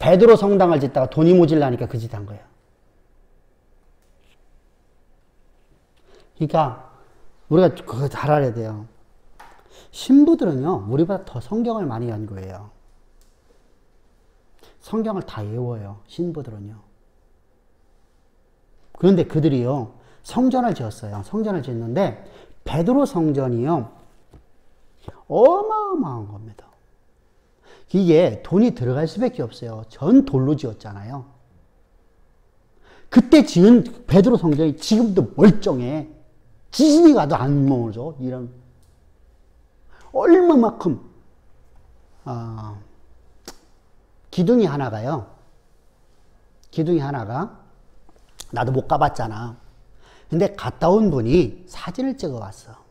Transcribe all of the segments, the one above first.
베드로 성당을 짓다가 돈이 모질라니까 그 짓 한 거예요. 그러니까 우리가 그거 잘 알아야 돼요. 신부들은요, 우리보다 더 성경을 많이 연구해요. 성경을 다 외워요, 신부들은요. 그런데 그들이요, 성전을 지었어요. 성전을 짓는데 베드로 성전이요, 어마어마한 겁니다. 이게 돈이 들어갈 수밖에 없어요. 전 돌로 지었잖아요. 그때 지은 베드로 성전이 지금도 멀쩡해. 지진이 가도 안 무너져. 이런 얼마만큼 기둥이 하나가요. 기둥이 하나가 나도 못 가봤잖아. 근데 갔다 온 분이 사진을 찍어 왔어.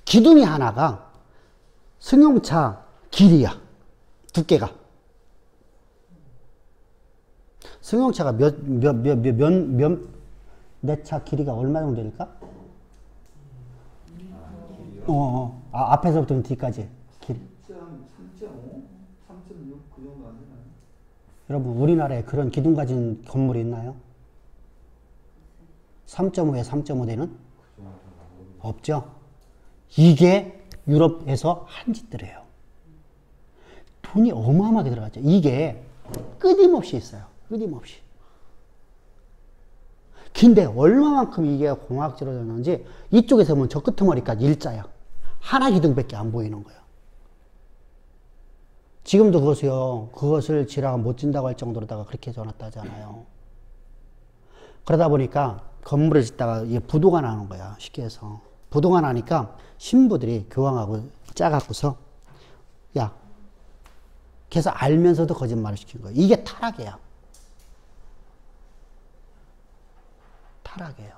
기둥이 하나가 승용차 길이야. 두께가. 승용차가 내 차 길이가 얼마 정도 될까? 앞에서부터 뒤까지. 길이. 3.5? 3.6 그 정도 안 되나요? 여러분, 우리나라에 그런 기둥 가진 건물이 있나요? 3.5에 3.5 되는? 없죠? 이게 유럽에서 한 짓들이에요. 돈이 어마어마하게 들어갔죠. 이게 끊임없이 있어요. 끊임없이. 근데 얼마만큼 이게 공학적으로 되는지 이쪽에서 보면 저 끄트머리까지 일자야. 하나 기둥밖에 안 보이는 거예요. 지금도 그것을 지라가 못 진다고 할 정도로다가 그렇게 해놨다 하잖아요. 그러다 보니까 건물을 짓다가 이게 부도가 나는 거야. 쉽게 해서. 부도가 나니까 신부들이 교황하고 짜갖고서 야, 그래서 알면서도 거짓말을 시킨 거예요. 이게 타락이야. 타락이에요.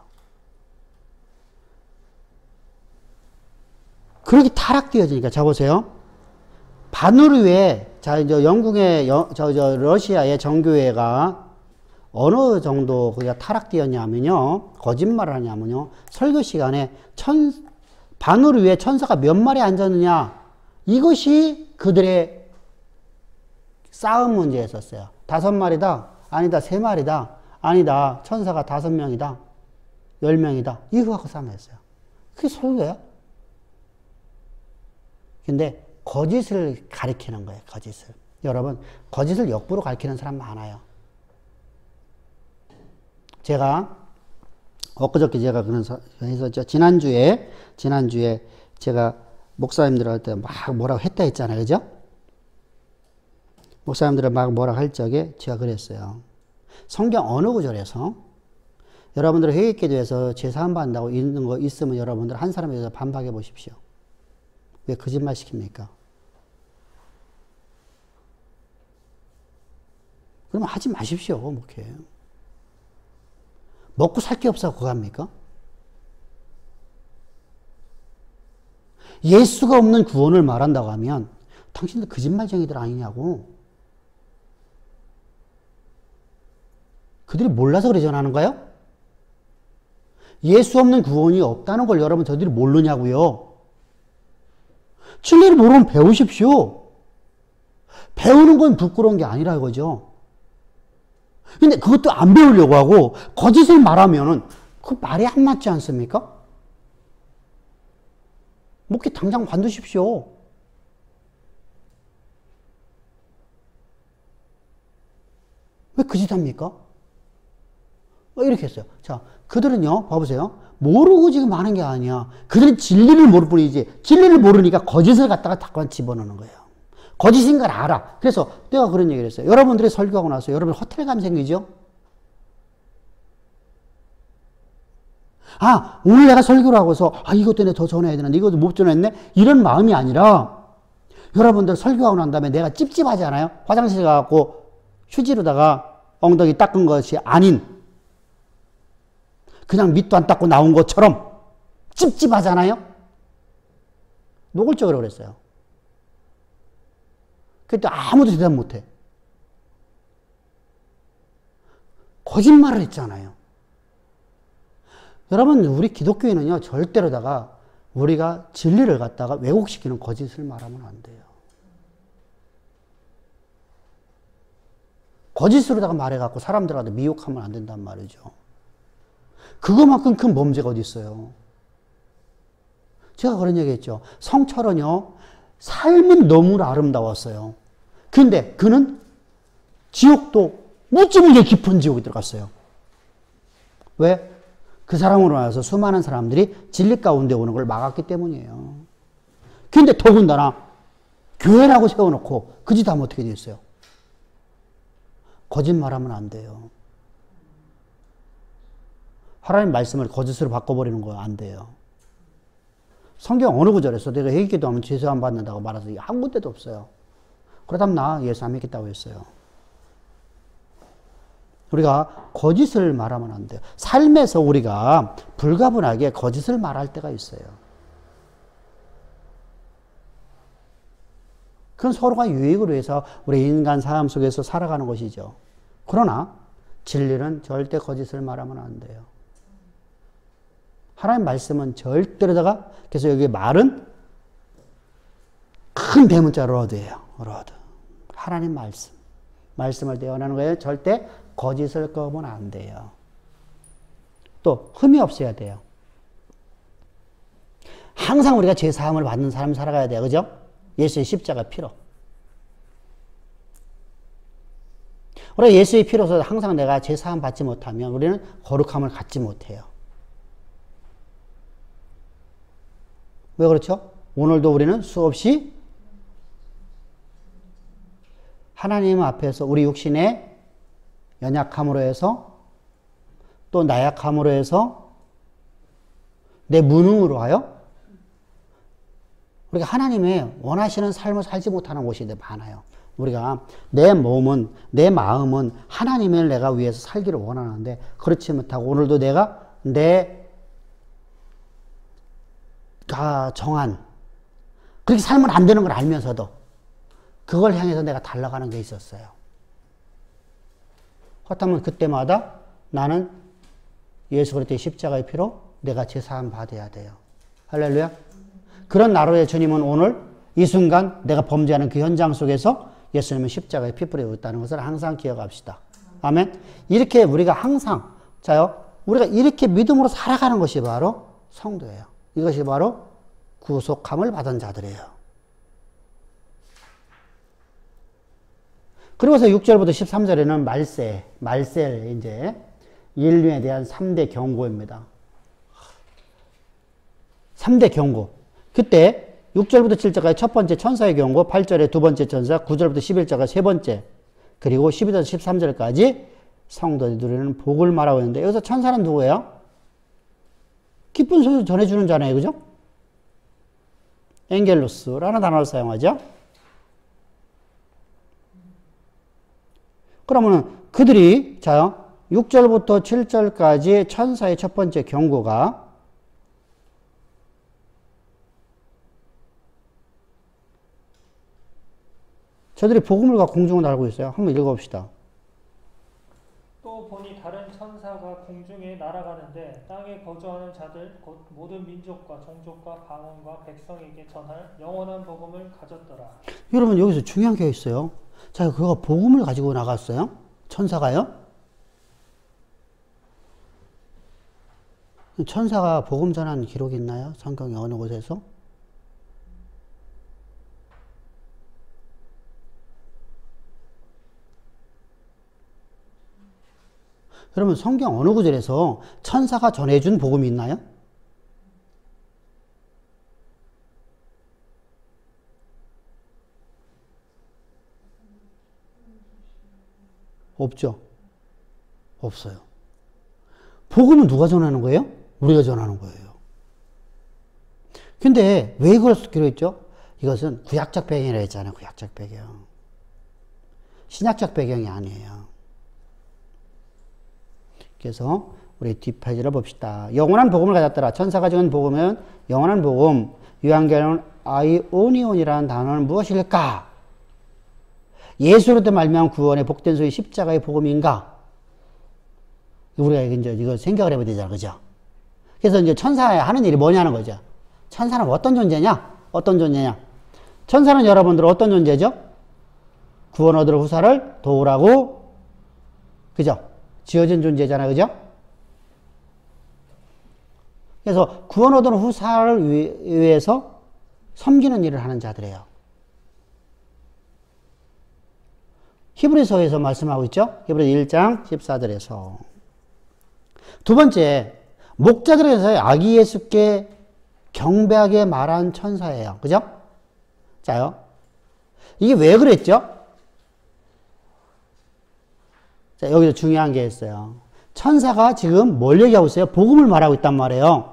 그렇게 타락되어지니까, 자, 보세요. 바누르에, 자, 이제 영국의, 러시아의 정교회가 어느 정도 그게 타락되었냐면요. 거짓말을 하냐면요. 설교 시간에 바늘 위에 천사가 몇 마리 앉았느냐. 이것이 그들의 싸움 문제였었어요. 5마리다. 아니다. 3마리다. 아니다. 천사가 5명이다. 10명이다. 이거 갖고 싸움했어요. 그게 설교예요. 근데 거짓을 가리키는 거예요. 거짓을. 여러분, 거짓을 역부로 가리키는 사람 많아요. 제가 엊그저께 제가 그런 했었죠. 지난주에 제가 목사님들한테 막 뭐라고 했다 했잖아요. 그죠? 목사님들은 막 뭐라고 할 적에 제가 그랬어요. 성경 어느 구절에서 여러분들 회개기도에서 제사함 받는다고 있는 거 있으면 여러분들 한 사람에 대해서 반박해 보십시오. 왜 거짓말 시킵니까? 그러면 하지 마십시오. 목회. 먹고 살 게 없어서 그거 합니까? 예수가 없는 구원을 말한다고 하면 당신들 거짓말쟁이들 아니냐고. 그들이 몰라서 그래 전하는 거예요? 예수 없는 구원이 없다는 걸 여러분 저들이 모르냐고요. 진리를 모르면 배우십시오. 배우는 건 부끄러운 게 아니라 이거죠. 근데 그것도 안 배우려고 하고 거짓을 말하면은 그 말이 안 맞지 않습니까? 목회 당장 관두십시오. 왜 그 짓 합니까? 이렇게 했어요. 자, 그들은요, 봐보세요. 모르고 지금 하는 게 아니야. 그들은 진리를 모를 뿐이지. 진리를 모르니까 거짓을 갖다가 다 집어넣는 거예요. 거짓인 걸 알아. 그래서 내가 그런 얘기를 했어요. 여러분들이 설교하고 나서 여러분 호텔감 생기죠? 아, 오늘 내가 설교를 하고서 이것 때문에 더 전해야 되는데 이것도 못 전했네? 이런 마음이 아니라 여러분들 설교하고 난 다음에 내가 찝찝하지 않아요? 화장실 가갖고 휴지로다가 엉덩이 닦은 것이 아닌 그냥 밑도 안 닦고 나온 것처럼 찝찝하잖아요? 노골적으로 그랬어요. 그때 아무도 대답 못해. 거짓말을 했잖아요. 여러분, 우리 기독교인은요, 절대로다가 우리가 진리를 갖다가 왜곡시키는 거짓을 말하면 안 돼요. 거짓으로다가 말해갖고 사람들한테 미혹하면 안 된단 말이죠. 그거만큼 큰 범죄가 어디 있어요. 제가 그런 얘기 했죠. 성철은요, 삶은 너무나 아름다웠어요. 근데 그는 지옥도 묻지 못해 깊은 지옥에 들어갔어요. 왜? 그 사람으로 인해서 수많은 사람들이 진리 가운데 오는 걸 막았기 때문이에요. 근데 더군다나 교회라고 세워놓고 그 짓 하면 어떻게 됐어요? 거짓말하면 안 돼요. 하나님 말씀을 거짓으로 바꿔버리는 거 안 돼요. 성경 어느 구절에서 내가 회개기도하면 죄사함 받는다고 말해서 한 군데도 없어요. 그렇다면 나 예수 안 믿겠다고 했어요. 우리가 거짓을 말하면 안 돼요. 삶에서 우리가 불가분하게 거짓을 말할 때가 있어요. 그건 서로가 유익을 위해서 우리 인간 삶 속에서 살아가는 것이죠. 그러나 진리는 절대 거짓을 말하면 안 돼요. 하나님 말씀은 절대로다가, 그래서 여기 말은 큰 대문자 로드예요. 로드. 하나님 말씀. 말씀을 대언하는 거예요. 절대 거짓을 꺼면 안 돼요. 또 흠이 없어야 돼요. 항상 우리가 죄사함을 받는 삶을 살아가야 돼요. 그죠? 예수의 십자가 피로. 우리가 예수의 피로서 항상 내가 죄사함 받지 못하면 우리는 거룩함을 갖지 못해요. 왜 그렇죠? 오늘도 우리는 수없이 하나님 앞에서 우리 육신의 연약함으로 해서 또 나약함으로 해서 내 무능으로 하여 우리가 하나님의 원하시는 삶을 살지 못하는 곳이 많아요. 우리가 내 몸은, 내 마음은 하나님을 내가 위해서 살기를 원하는데 그렇지 못하고 오늘도 내가 내가 정한 그렇게 살면 안 되는 걸 알면서도 그걸 향해서 내가 달려가는 게 있었어요. 그렇다면 그때마다 나는 예수 그리스도의 십자가의 피로 내가 제사함 받아야 돼요. 할렐루야. 그런 나로의 주님은 오늘 이 순간 내가 범죄하는 그 현장 속에서 예수님은 십자가에 피 뿌리고 있다는 것을 항상 기억합시다. 아멘. 이렇게 우리가 항상 우리가 이렇게 믿음으로 살아가는 것이 바로 성도예요. 이것이 바로 구속함을 받은 자들이에요. 그리고서 6절부터 13절에는 말셀 이제 인류에 대한 3대 경고입니다. 3대 경고. 그때 6절부터 7절까지 첫 번째 천사의 경고, 8절에 두 번째 천사, 9절부터 11절까지 세 번째, 그리고 12절에서 13절까지 성도들이 누리는 복을 말하고 있는데 여기서 천사는 누구예요? 기쁜 소식을 전해주는 자네요. 그죠? 엥겔로스라는 단어를 사용하죠. 그러면 그들이 6절부터 7절까지 천사의 첫 번째 경고가 저들이 복음을 갖고 공중을 날고 있어요. 한번 읽어봅시다. 또 보니 다른 천사가 공중에 날아가는데 땅에 거주하는 자들 곧 모든 민족과 종족과 방언과 백성에게 전할 영원한 복음을 가졌더라. 여러분 여기서 중요한 게 있어요. 자, 그가 복음을 가지고 나갔어요. 천사가요. 천사가 복음 전한 기록이 있나요? 성경의 어느 곳에서? 여러분 성경 어느 구절에서 천사가 전해준 복음이 있나요? 없죠. 없어요. 복음은 누가 전하는 거예요? 우리가 전하는 거예요. 근데 왜 이걸 쓰기로 했죠? 이것은 구약적 배경이라 했잖아요. 구약적 배경. 신약적 배경이 아니에요. 그래서 우리 뒷페이지를 봅시다. 영원한 복음을 가졌더라. 천사가 적은 복음은 영원한 복음. 유한계는 아이오니온이라는 단어는 무엇일까? 예수로부터 말미암은 구원의 복된 소위 십자가의 복음인가? 우리가 이제 이거 생각을 해봐야 되잖아, 그죠? 그래서 이제 천사에 하는 일이 뭐냐는 거죠. 천사는 어떤 존재냐? 어떤 존재냐? 천사는 여러분들 어떤 존재죠? 구원 얻을 후사를 도우라고 그죠? 지어진 존재잖아요. 그죠? 그래서 구원 얻은 후사를 위해서 섬기는 일을 하는 자들이에요. 히브리서에서 말씀하고 있죠? 히브리 1장 14절에서. 두 번째, 목자들에서 아기 예수께 경배하게 말한 천사예요. 그죠? 자요. 이게 왜 그랬죠? 자, 여기서 중요한 게 있어요. 천사가 지금 뭘 얘기하고 있어요? 복음을 말하고 있단 말이에요.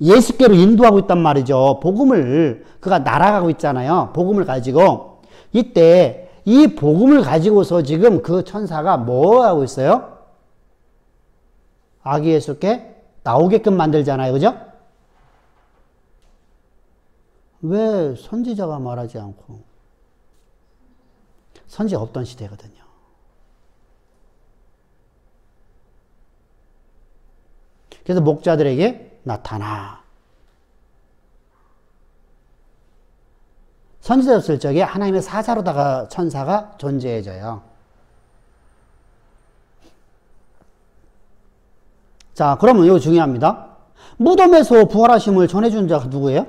예수께로 인도하고 있단 말이죠. 복음을, 그가 날아가고 있잖아요. 복음을 가지고. 이때 이 복음을 가지고서 지금 그 천사가 뭐 하고 있어요? 아기 예수께 나오게끔 만들잖아요. 그죠? 왜 선지자가 말하지 않고? 선지자 없던 시대거든요. 그래서 목자들에게 나타나. 선지자 없을 적에 하나님의 사자로다가 천사가 존재해져요. 자, 그러면 이거 중요합니다. 무덤에서 부활하심을 전해준 자가 누구예요?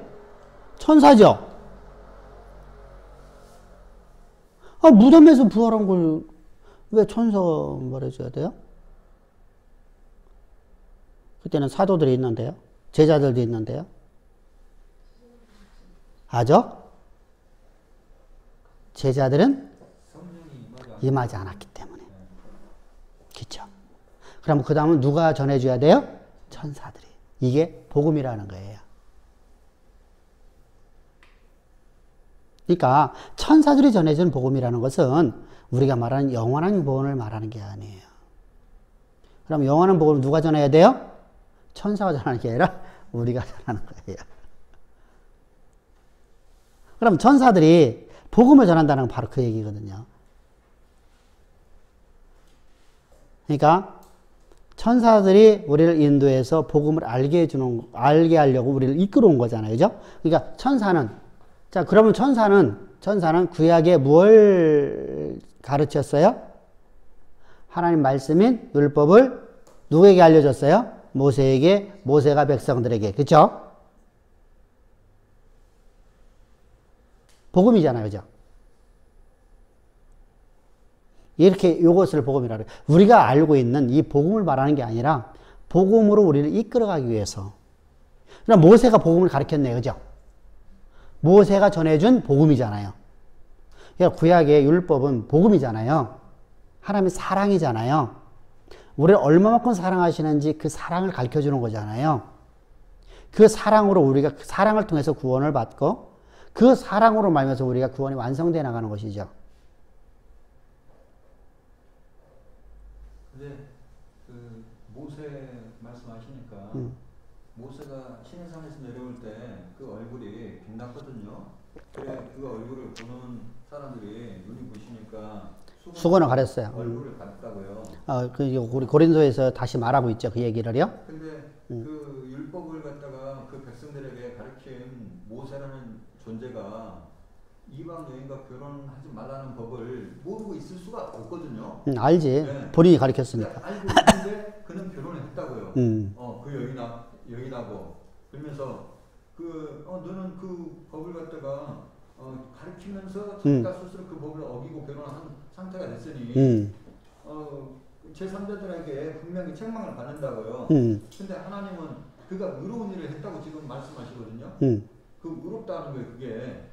천사죠. 아, 무덤에서 부활한 걸 왜 천사가 말해줘야 돼요? 그때는 사도들이 있는데요. 제자들도 있는데요. 아죠? 제자들은 임하지 않았기 때문에. 그렇죠. 그럼 그 다음은 누가 전해줘야 돼요? 천사들이. 이게 복음이라는 거예요. 그러니까 천사들이 전해준 복음이라는 것은 우리가 말하는 영원한 복음을 말하는 게 아니에요. 그럼 영원한 복음을 누가 전해야 돼요? 천사가 전하는 게 아니라 우리가 전하는 거예요. 그럼 천사들이 복음을 전한다는 건 바로 그 얘기거든요. 그러니까 천사들이 우리를 인도해서 복음을 알게 하려고 우리를 이끌어 온 거잖아요. 그죠? 그러니까 천사는, 자, 그러면 천사는 구약에 뭘 가르쳤어요? 하나님 말씀인 율법을 누구에게 알려줬어요? 모세에게, 모세가 백성들에게. 그쵸? 복음이잖아요. 그죠? 이렇게 이것을 복음이라고 해요. 우리가 알고 있는 이 복음을 말하는 게 아니라 복음으로 우리를 이끌어가기 위해서. 그럼 모세가 복음을 가르쳤네요. 그죠? 모세가 전해준 복음이잖아요. 그러니까 구약의 율법은 복음이잖아요. 하나님의 사랑이잖아요. 우리를 얼마만큼 사랑하시는지 그 사랑을 가르쳐주는 거잖아요. 그 사랑으로 우리가 그 사랑을 통해서 구원을 받고 그 사랑으로 말미암아서 우리가 구원이 완성되어 나가는 것이죠. 근데 그 모세 말씀하시니까 모세가 시내산에서 내려올 때 그 얼굴이 빛났거든요. 그래 그 얼굴을 보는 사람들이 눈이 부시니까 수건을 가렸어요. 얼굴을 가렸다고요. 우리 고린도에서 다시 말하고 있죠. 그 얘기를요. 근데 그 율법을 갖다가 그 백성들에게 가르친 모세라는 존재가 이방 여인과 결혼하지 말라는 법을 모르고 있을 수가 없거든요. 알지. 네. 본인이 가르쳤으니까. 알고 있는데 그는 결혼을 했다고요. 그 여인하고 그러면서 너는 그 법을 갖다가 가르치면서 자기가 스스로 그 법을 어기고 결혼한 상태가 됐으니 제3자들에게 분명히 책망을 받는다고요. 근데 하나님은 그가 의로운 일을 했다고 지금 말씀하시거든요. 그 의롭다는 거예요. 그게.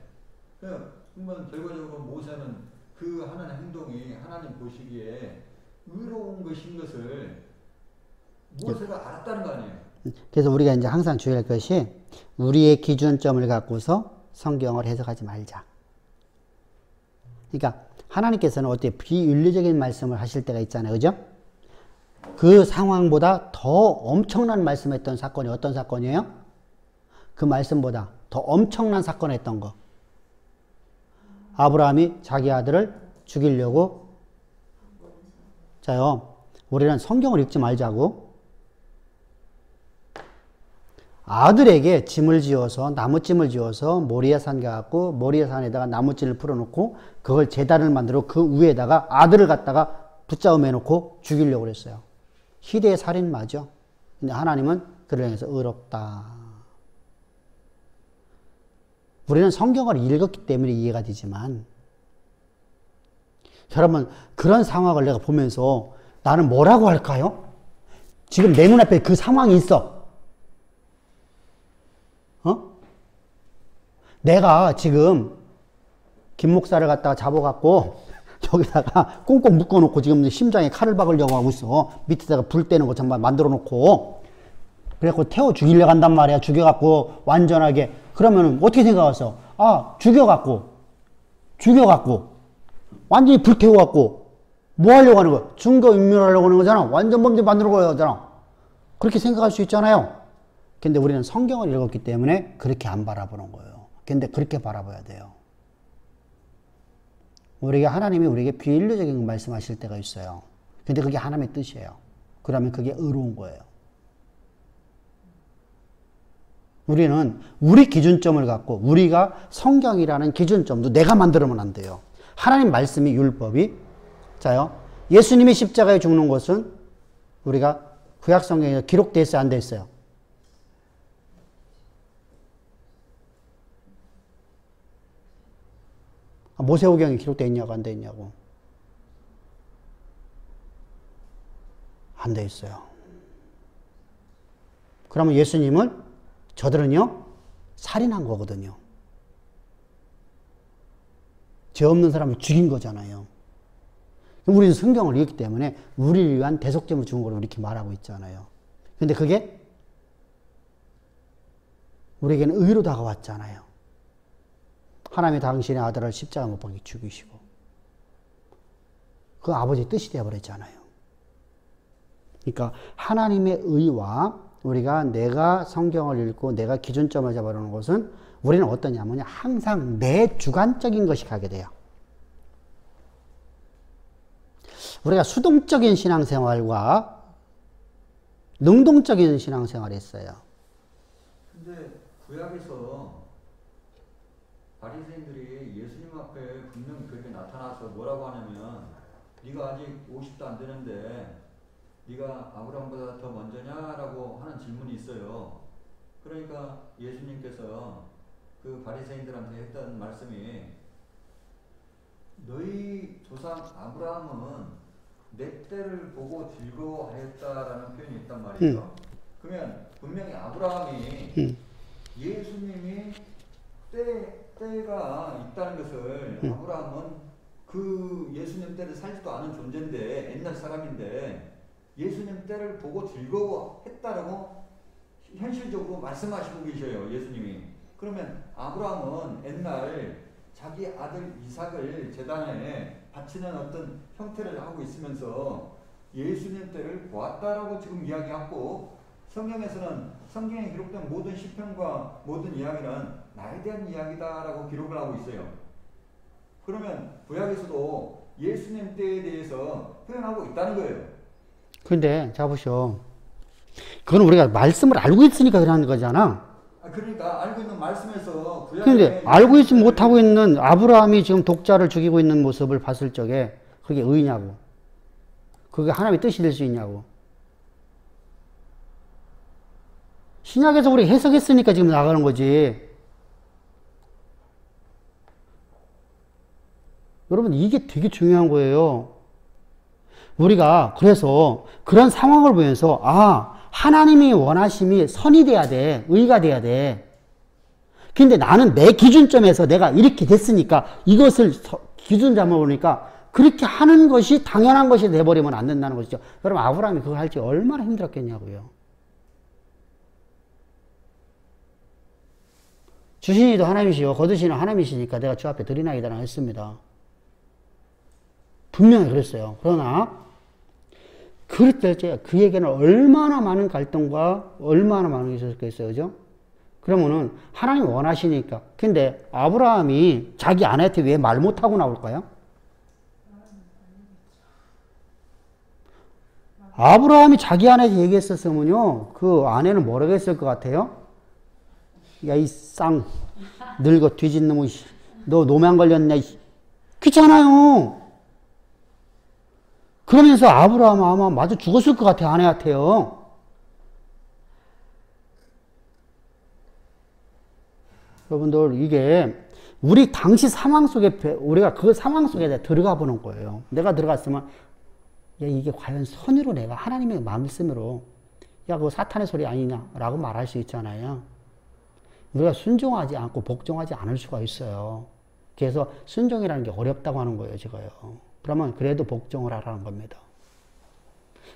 그러면 결과적으로 모세는 그 하는 행동이 하나님 보시기에 의로운 것인 것을 모세가 알았다는 거 아니에요. 그래서 우리가 이제 항상 주의할 것이 우리의 기준점을 갖고서 성경을 해석하지 말자. 그러니까 하나님께서는 어떻게 비윤리적인 말씀을 하실 때가 있잖아요. 그죠? 그 상황보다 더 엄청난 말씀했던 사건이 어떤 사건이에요? 그 말씀보다 더 엄청난 사건을 했던 거. 아브라함이 자기 아들을 죽이려고. 자요, 우리는 성경을 읽지 말자고. 아들에게 짐을 지어서 나무짐을 지어서 모리아산 가갖고 모리아산에다가 나무짐을 풀어놓고 그걸 제단을 만들어 그 위에다가 아들을 갖다가 붙잡아 놓고 죽이려고 그랬어요. 희대의 살인마죠. 근데 하나님은 그를 향해서 의롭다. 우리는 성경을 읽었기 때문에 이해가 되지만 여러분 그런 상황을 내가 보면서 나는 뭐라고 할까요? 지금 내 눈앞에 그 상황이 있어. 내가 지금 김 목사를 갖다가 잡아갖고 여기다가 꽁꽁 묶어놓고 지금 심장에 칼을 박으려고 하고 있어. 밑에다가 불 떼는 거 정말 만들어 놓고 그래갖고 태워 죽이려고 한단 말이야. 죽여갖고 완전하게. 그러면 어떻게 생각했어? 아, 죽여갖고 완전히 불태워갖고 뭐 하려고 하는 거야? 증거인멸하려고 하는 거잖아. 완전 범죄 만드는 거잖아. 그렇게 생각할 수 있잖아요. 근데 우리는 성경을 읽었기 때문에 그렇게 안 바라보는 거예요. 근데 그렇게 바라봐야 돼요. 우리가 하나님이 우리에게 비인류적인 말씀하실 때가 있어요. 근데 그게 하나님의 뜻이에요. 그러면 그게 의로운 거예요. 우리는 우리 기준점을 갖고 우리가 성경이라는 기준점도 내가 만들면 안 돼요. 하나님 말씀이 율법이 자요. 예수님이 십자가에 죽는 것은 우리가 구약 성경에 기록되어 있어요, 안 돼 있어요? 모세오경에 기록되어 있냐고 안 돼 있냐고. 안 돼 있어요. 그러면 예수님을 저들은요 살인한 거거든요. 죄 없는 사람을 죽인 거잖아요. 우리는 성경을 읽기 때문에 우리를 위한 대속죄를 준 걸 이렇게 말하고 있잖아요. 근데 그게 우리에게는 의로 다가왔잖아요. 하나님이 당신의 아들을 십자가 못 박혀 죽이시고 그 아버지의 뜻이 되어버렸잖아요. 그러니까 하나님의 의와 우리가 내가 성경을 읽고 내가 기준점을 잡아놓는 것은 우리는 어떠냐면 항상 내 주관적인 것이 가게 돼요. 우리가 수동적인 신앙생활과 능동적인 신앙생활이 있어요. 근데 구약에서 바리새인들이 예수님 앞에 분명히 그렇게 나타나서 뭐라고 하냐면 네가 아직 50도 안 되는데 네가 아브라함보다 더 먼저냐라고 하는 질문이 있어요. 그러니까 예수님께서 그 바리새인들한테 했던 말씀이 너희 조상 아브라함은 내 때를 보고 즐거워하였다라는 표현이 있단 말이죠. 그러면 분명히 아브라함이 예수님이 때가 있다는 것을 아브라함은 그 예수님 때를 살지도 않은 존재인데 옛날 사람인데 예수님 때를 보고 즐거워했다라고 현실적으로 말씀하시고 계셔요. 예수님이. 그러면 아브라함은 옛날 자기 아들 이삭을 제단에 바치는 어떤 형태를 하고 있으면서 예수님 때를 보았다라고 지금 이야기하고 성경에서는 성경에 기록된 모든 시편과 모든 이야기는 나에 대한 이야기다라고 기록을 하고 있어요. 그러면 구약에서도 예수님 때에 대해서 표현하고 있다는 거예요. 그런데 자 보시오. 그건 우리가 말씀을 알고 있으니까 그러는 거잖아. 그러니까 알고 있는 말씀에서 그런데 알고 있지 못하고 있는 아브라함이 지금 독자를 죽이고 있는 모습을 봤을 적에 그게 의냐고. 그게 하나님의 뜻이 될 수 있냐고. 신약에서 우리 해석했으니까 지금 나가는 거지. 여러분 이게 되게 중요한 거예요. 우리가 그래서 그런 상황을 보면서 하나님이 원하심이 선이 돼야 돼. 의가 돼야 돼. 근데 나는 내 기준점에서 내가 이렇게 됐으니까 이것을 기준 잡아보니까 그렇게 하는 것이 당연한 것이 돼버리면 안 된다는 것이죠. 여러분 아브라함이 그걸 할지 얼마나 힘들었겠냐고요. 주신 이도 하나님이시요 거두시는 하나님이시니까 내가 주 앞에 드리나이다라고 했습니다. 분명히 그랬어요. 그러나 그럴 때 그에게는 얼마나 많은 갈등과 얼마나 많은 게 있었겠어요. 그죠? 그러면은 하나님이 원하시니까. 근데 아브라함이 자기 아내한테 왜 말 못하고 나올까요? 아브라함이 자기 아내한테 얘기했었으면요. 그 아내는 뭐라고 했을 것 같아요? 야, 이 쌍 늙어 뒤진 놈의 너 노면 걸렸냐? 그렇잖아요. 그러면서 아브라함 아마 마저 죽었을 것 같아, 아내한테요. 여러분들, 이게 우리 당시 상황 속에, 우리가 그 상황 속에 들어가 보는 거예요. 내가 들어갔으면, 야, 이게 과연 선으로 내가 하나님의 말씀으로, 야, 그거 사탄의 소리 아니냐라고 말할 수 있잖아요. 우리가 순종하지 않고 복종하지 않을 수가 있어요. 그래서 순종이라는 게 어렵다고 하는 거예요, 제가요. 그러면 그래도 복종을 하라는 겁니다.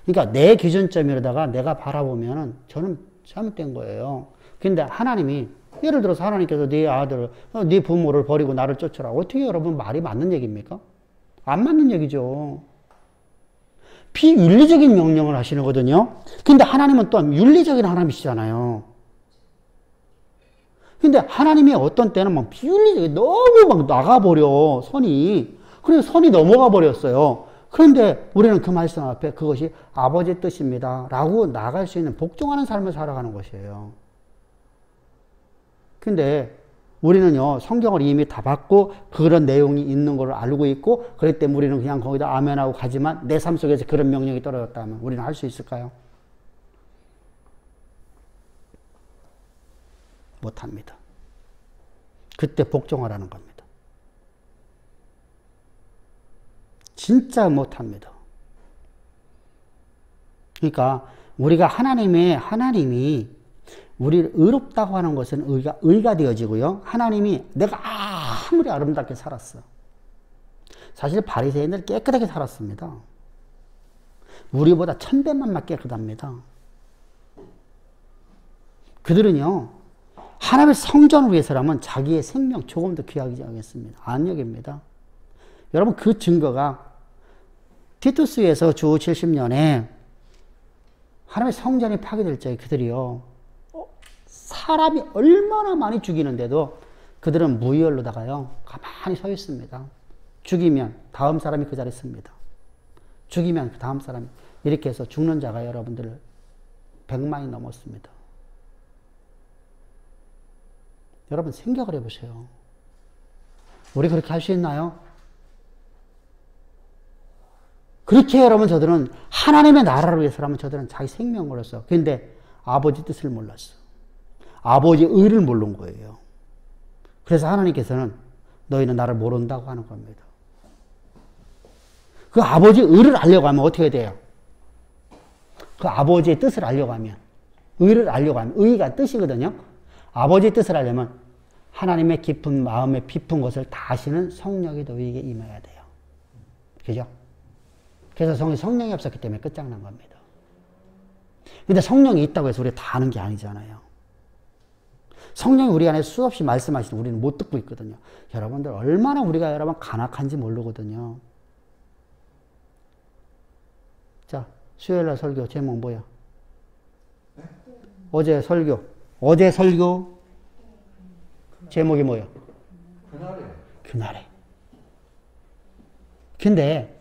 그러니까 내 기준점이라다가 내가 바라보면은 저는 잘못된 거예요. 근데 하나님이, 예를 들어서 하나님께서 네 아들을, 네 부모를 버리고 나를 쫓으라. 어떻게 여러분 말이 맞는 얘기입니까? 안 맞는 얘기죠. 비윤리적인 명령을 하시는 거거든요. 근데 하나님은 또한 윤리적인 하나님이시잖아요. 근데 하나님이 어떤 때는 막 비윤리적인, 너무 막 나가버려, 선이. 그래서 선이 넘어가 버렸어요. 그런데 우리는 그 말씀 앞에 그것이 아버지의 뜻입니다 라고 나갈 수 있는 복종하는 삶을 살아가는 것이에요. 근데 우리는요, 성경을 이미 다 받고 그런 내용이 있는 걸 알고 있고, 그렇기 때문에 우리는 그냥 거기다 아멘하고 가지만 내 삶 속에서 그런 명령이 떨어졌다면 우리는 할 수 있을까요? 못합니다. 그때 복종하라는 겁니다. 진짜 못합니다. 그러니까 우리가 하나님이 우리를 의롭다고 하는 것은 의가 되어지고요. 하나님이 내가 아무리 아름답게 살았어. 사실 바리새인들 깨끗하게 살았습니다. 우리보다 1000배만 깨끗합니다. 그들은요, 하나님의 성전을 위해서라면 자기의 생명 조금 더 귀하게 여겼습니다. 안 여깁니다. 여러분, 그 증거가 티투스에서 주 70년에 하나님의 성전이 파괴될 적에 그들이요, 사람이 얼마나 많이 죽이는데도 그들은 무혈로다가요, 가만히 서 있습니다. 죽이면 다음 사람이 그 자리에 씁니다. 죽이면 그 다음 사람이. 이렇게 해서 죽는 자가 여러분들 100만이 넘었습니다. 여러분 생각을 해보세요. 우리 그렇게 할 수 있나요? 그렇게 여러분 저들은 하나님의 나라를 위해서라면 저들은 자기 생명을 걸었어. 그런데 아버지 뜻을 몰랐어. 아버지의 의를 모른 거예요. 그래서 하나님께서는 너희는 나를 모른다고 하는 겁니다. 그 아버지의 의를 알려고 하면 어떻게 돼요? 그 아버지의 뜻을 알려고 하면, 의를 알려고 하면, 의가 뜻이거든요. 아버지의 뜻을 알려면 하나님의 깊은 마음에 깊은 것을 다 아시는 성령이 너희에게 임해야 돼요. 그죠? 그래서 성령이 없었기 때문에 끝장난 겁니다. 근데 성령이 있다고 해서 우리가 다 아는 게 아니잖아요. 성령이 우리 안에 수없이 말씀하시는 우리는 못 듣고 있거든요. 여러분들 얼마나 우리가 여러분 간악한지 모르거든요. 자, 수요일날 설교 제목 뭐야? 어제 설교 제목이 뭐야? 그날에. 근데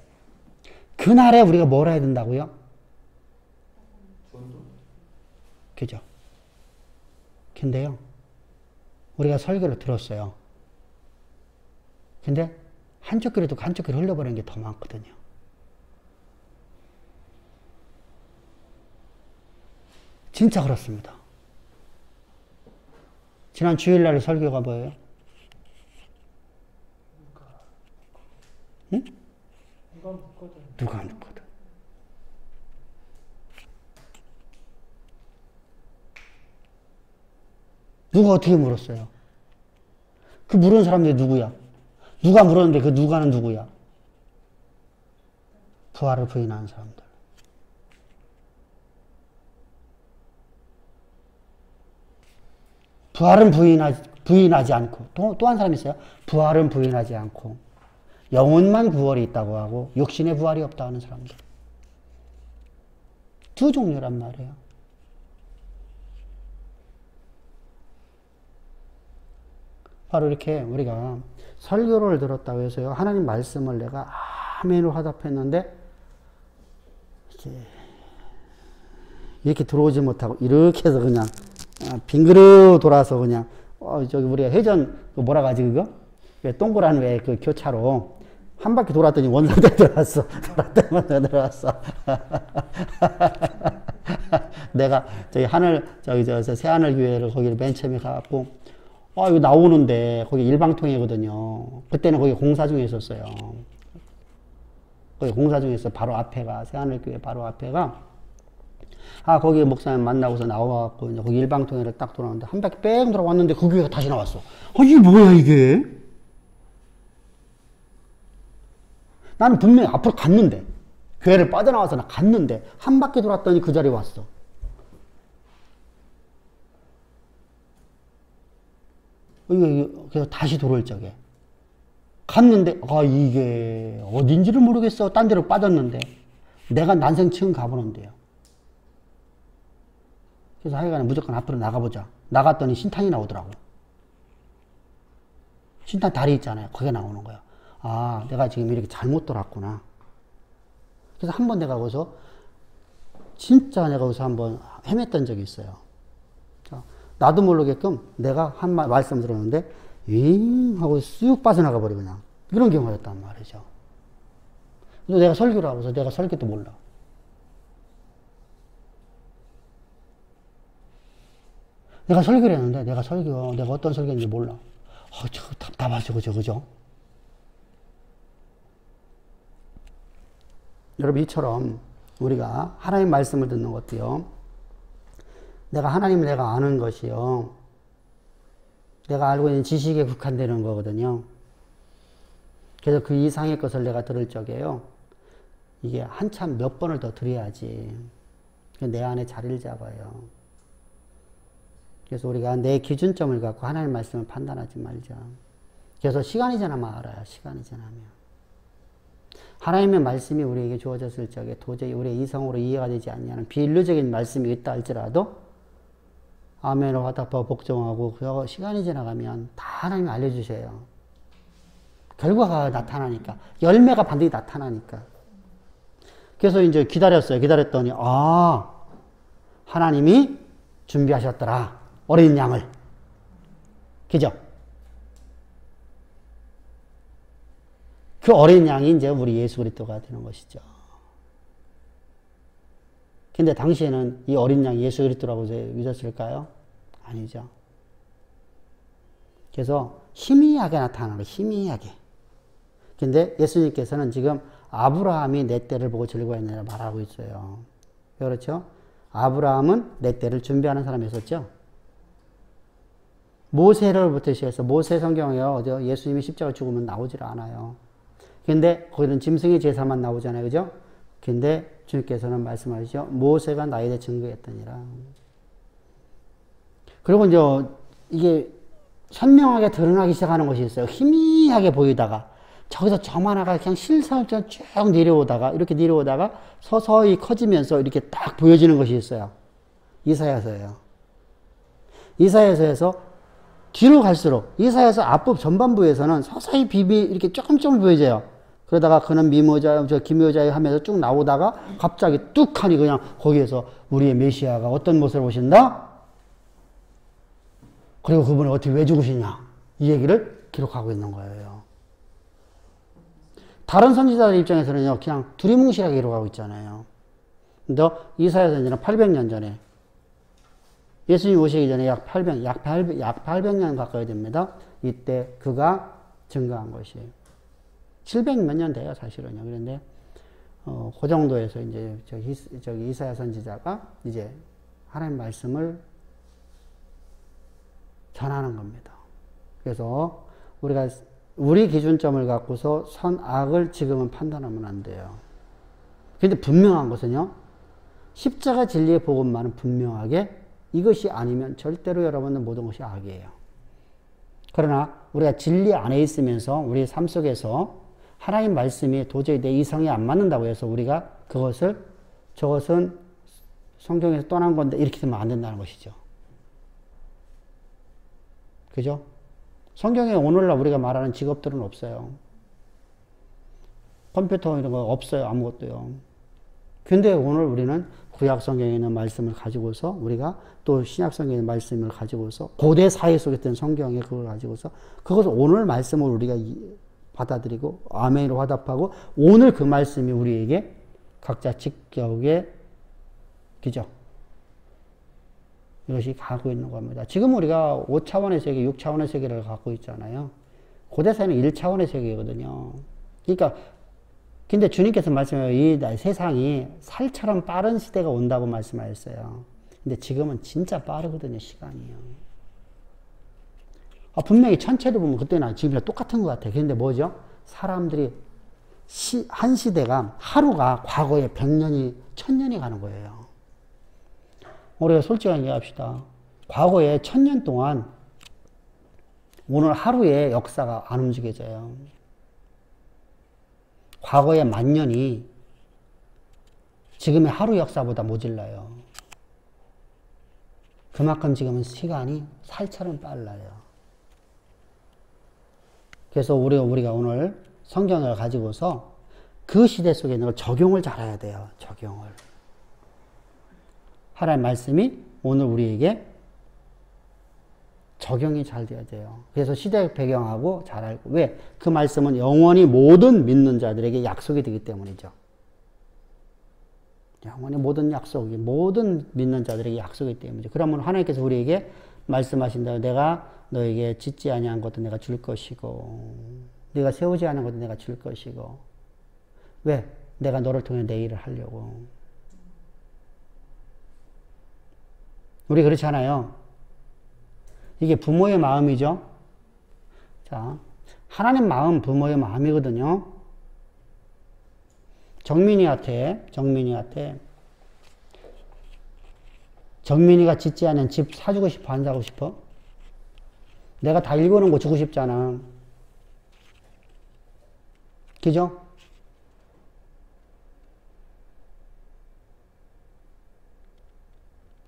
그날에 우리가 뭘 해야 된다고요? 그죠? 근데요, 우리가 설교를 들었어요. 근데 한쪽 귀로 듣고 한쪽 귀로 흘려버리는 게 더 많거든요. 진짜 그렇습니다. 지난 주일날 설교가 뭐예요? 응? 누가 묻거든. 누가 어떻게 물었어요? 그 물은 사람들이 누구야? 누가 물었는데 그 누가는 누구야? 부활을 부인하는 사람들. 부활은 부인하지 않고, 또 한 사람이 있어요. 부활은 부인하지 않고, 영혼만 부활이 있다고 하고, 육신의 부활이 없다 하는 사람들. 두 종류란 말이에요. 바로 이렇게 우리가 설교를 들었다고 해서요, 하나님 말씀을 내가 아멘으로 화답했는데, 이렇게 들어오지 못하고, 이렇게 해서 그냥, 빙그르 돌아서 그냥, 저기 우리가 회전, 뭐라 가지 그거? 동그란 왜 그 교차로, 한 바퀴 돌았더니 원상태에 들어왔어. 돌았더니 원상태에 들어왔어. 내가 저기 새하늘교회를 거기를 맨 처음에 가갖고, 이거 나오는데, 거기 일방통이거든요. 그때는 거기 공사 중에 있었어요. 거기 공사 중에 있어. 바로 앞에가, 새하늘교회 바로 앞에가, 거기 목사님 만나고서 나와갖고, 이제 거기 일방통행을 딱 돌아왔는데, 한 바퀴 뺑 돌아왔는데, 그 교회가 다시 나왔어. 이게 뭐야, 이게? 나는 분명히 앞으로 갔는데, 교회를 빠져나와서 나 갔는데, 한 바퀴 돌았더니 그 자리에 왔어. 그래서 다시 돌을 적에. 갔는데, 이게 어딘지를 모르겠어. 딴 데로 빠졌는데, 내가 난생 처음 가보는데요. 그래서 하여간에 무조건 앞으로 나가보자. 나갔더니 신탄이 나오더라고. 신탄 다리 있잖아요. 거기에 나오는 거야. 내가 지금 이렇게 잘못 돌았구나. 그래서 한번 내가 거기서, 진짜 내가 거기서 한번 헤맸던 적이 있어요. 나도 모르게끔 내가 한 말씀 들었는데, 하고 쑥 빠져나가 버리고 그냥. 이런 경우였단 말이죠. 그래서 내가 설교를 하고서 내가 설교도 몰라. 내가 설교를 했는데, 내가 어떤 설교인지 몰라. 저 답답하죠, 그죠? 여러분, 이처럼 우리가 하나님 말씀을 듣는 것도요, 하나님을 내가 아는 것이요, 내가 알고 있는 지식에 국한되는 거거든요. 그래서 그 이상의 것을 내가 들을 적에요, 이게 한참 몇 번을 더 들어야지 내 안에 자리를 잡아요. 그래서 우리가 내 기준점을 갖고 하나님 말씀을 판단하지 말자. 그래서 시간이 지나면 알아요. 시간이 지나면. 하나님의 말씀이 우리에게 주어졌을 적에 도저히 우리의 이성으로 이해가 되지 않냐는 비인류적인 말씀이 있다 할지라도 아멘을 화답하고 복종하고 그 시간이 지나가면 다 하나님이 알려주셔요. 결과가 나타나니까. 열매가 반드시 나타나니까. 그래서 이제 기다렸어요. 기다렸더니 하나님이 준비하셨더라. 어린 양을. 그죠? 그 어린 양이 이제 우리 예수 그리스도가 되는 것이죠. 근데 당시에는 이 어린 양이 예수 그리스도라고 믿었을까요? 아니죠. 그래서 희미하게 나타나는 거예요. 희미하게. 근데 예수님께서는 지금 아브라함이 내 때를 보고 즐거워했느라 말하고 있어요. 그렇죠? 아브라함은 내 때를 준비하는 사람이었었죠. 모세로부터 시작해서 모세 성경에요. 예수님이 십자가 죽으면 나오질 않아요. 근데 거기는 짐승의 제사만 나오잖아요. 그죠? 근데 주님께서는 말씀하시죠. 모세가 나에 대해 증거했더니라. 그리고 이제 이게 선명하게 드러나기 시작하는 것이 있어요. 희미하게 보이다가 저기서 점 하나가 그냥 실사처럼 쭉 이렇게 내려오다가 서서히 커지면서 이렇게 딱 보여지는 것이 있어요. 이사야서예요. 이사야서에서 뒤로 갈수록 이사야서 앞부 전반부에서는 서서히 이렇게 조금 보여져요. 그러다가 그는 미모자요, 기묘자요 하면서 쭉 나오다가 갑자기 뚝 하니 그냥 거기에서 우리의 메시아가 어떤 모습을 보신다? 그리고 그분이 어떻게 왜 죽으시냐? 이 얘기를 기록하고 있는 거예요. 다른 선지자들 입장에서는요, 그냥 두리뭉실하게 기록하고 있잖아요. 근데 이사야서는 800년 전에 예수님 오시기 전에 약 800년 가까이 됩니다. 이때 그가 증거한 것이에요. 700몇 년 돼요, 사실은요. 그런데, 그 정도에서 이제, 저기 이사야 선지자가 이제 하나님 말씀을 전하는 겁니다. 그래서 우리 기준점을 갖고서 선악을 지금은 판단하면 안 돼요. 근데 분명한 것은요, 십자가 진리의 복음만은 분명하게 이것이 아니면 절대로 여러분은 모든 것이 악이에요. 그러나 우리가 진리 안에 있으면서 우리 삶 속에서 하나님 말씀이 도저히 내 이성에 안 맞는다고 해서 우리가 저것은 성경에서 떠난 건데 이렇게 되면 안 된다는 것이죠. 그죠? 성경에 오늘날 우리가 말하는 직업들은 없어요. 컴퓨터 이런 거 없어요. 아무것도요. 근데 오늘 우리는 구약 성경에 있는 말씀을 가지고서 우리가 또 신약 성경에 있는 말씀을 가지고서 고대 사회 속에 있던 성경에 그걸 가지고서 그것을 오늘 말씀을 우리가 받아들이고 아멘으로 화답하고 오늘 그 말씀이 우리에게 각자 직격의 그죠? 이것이 가고 있는 겁니다. 지금 우리가 5차원의 세계, 6차원의 세계를 갖고 있잖아요. 고대사는 1차원의 세계거든요. 그러니까 근데 주님께서 말씀하세요. 이 세상이 살처럼 빠른 시대가 온다고 말씀하셨어요. 근데 지금은 진짜 빠르거든요, 시간이요. 분명히 천체를 보면 그때나 지금이랑 똑같은 것 같아요. 그런데 뭐죠? 사람들이 한 시대가 하루가 과거에 100년이 1000년이 가는 거예요. 우리가 솔직하게 얘기합시다. 과거에 1000년 동안 오늘 하루의 역사가 안 움직여져요. 과거의 10,000년이 지금의 하루 역사보다 모질라요. 그만큼 지금은 시간이 살처럼 빨라요. 그래서 우리가 오늘 성경을 가지고서 그 시대 속에 있는 걸 적용을 잘해야 돼요. 적용을. 하나님의 말씀이 오늘 우리에게 적용이 잘 돼야 돼요. 그래서 시대 배경하고 잘 알고. 왜? 그 말씀은 영원히 모든 믿는 자들에게 약속이 되기 때문이죠. 영원히 모든 약속이, 모든 믿는 자들에게 약속이기 때문이죠. 그러면 하나님께서 우리에게 말씀하신다. 내가 너에게 짓지 아니한 것도 내가 줄 것이고, 네가 세우지 않은 것도 내가 줄 것이고. 왜? 내가 너를 통해 내 일을 하려고. 우리 그렇잖아요. 이게 부모의 마음이죠. 자, 하나님 마음 부모의 마음이거든요. 정민이가 짓지 않은 집 사주고 싶어, 안 사고 싶어? 내가 다 읽어놓은 거 주고 싶잖아. 그죠?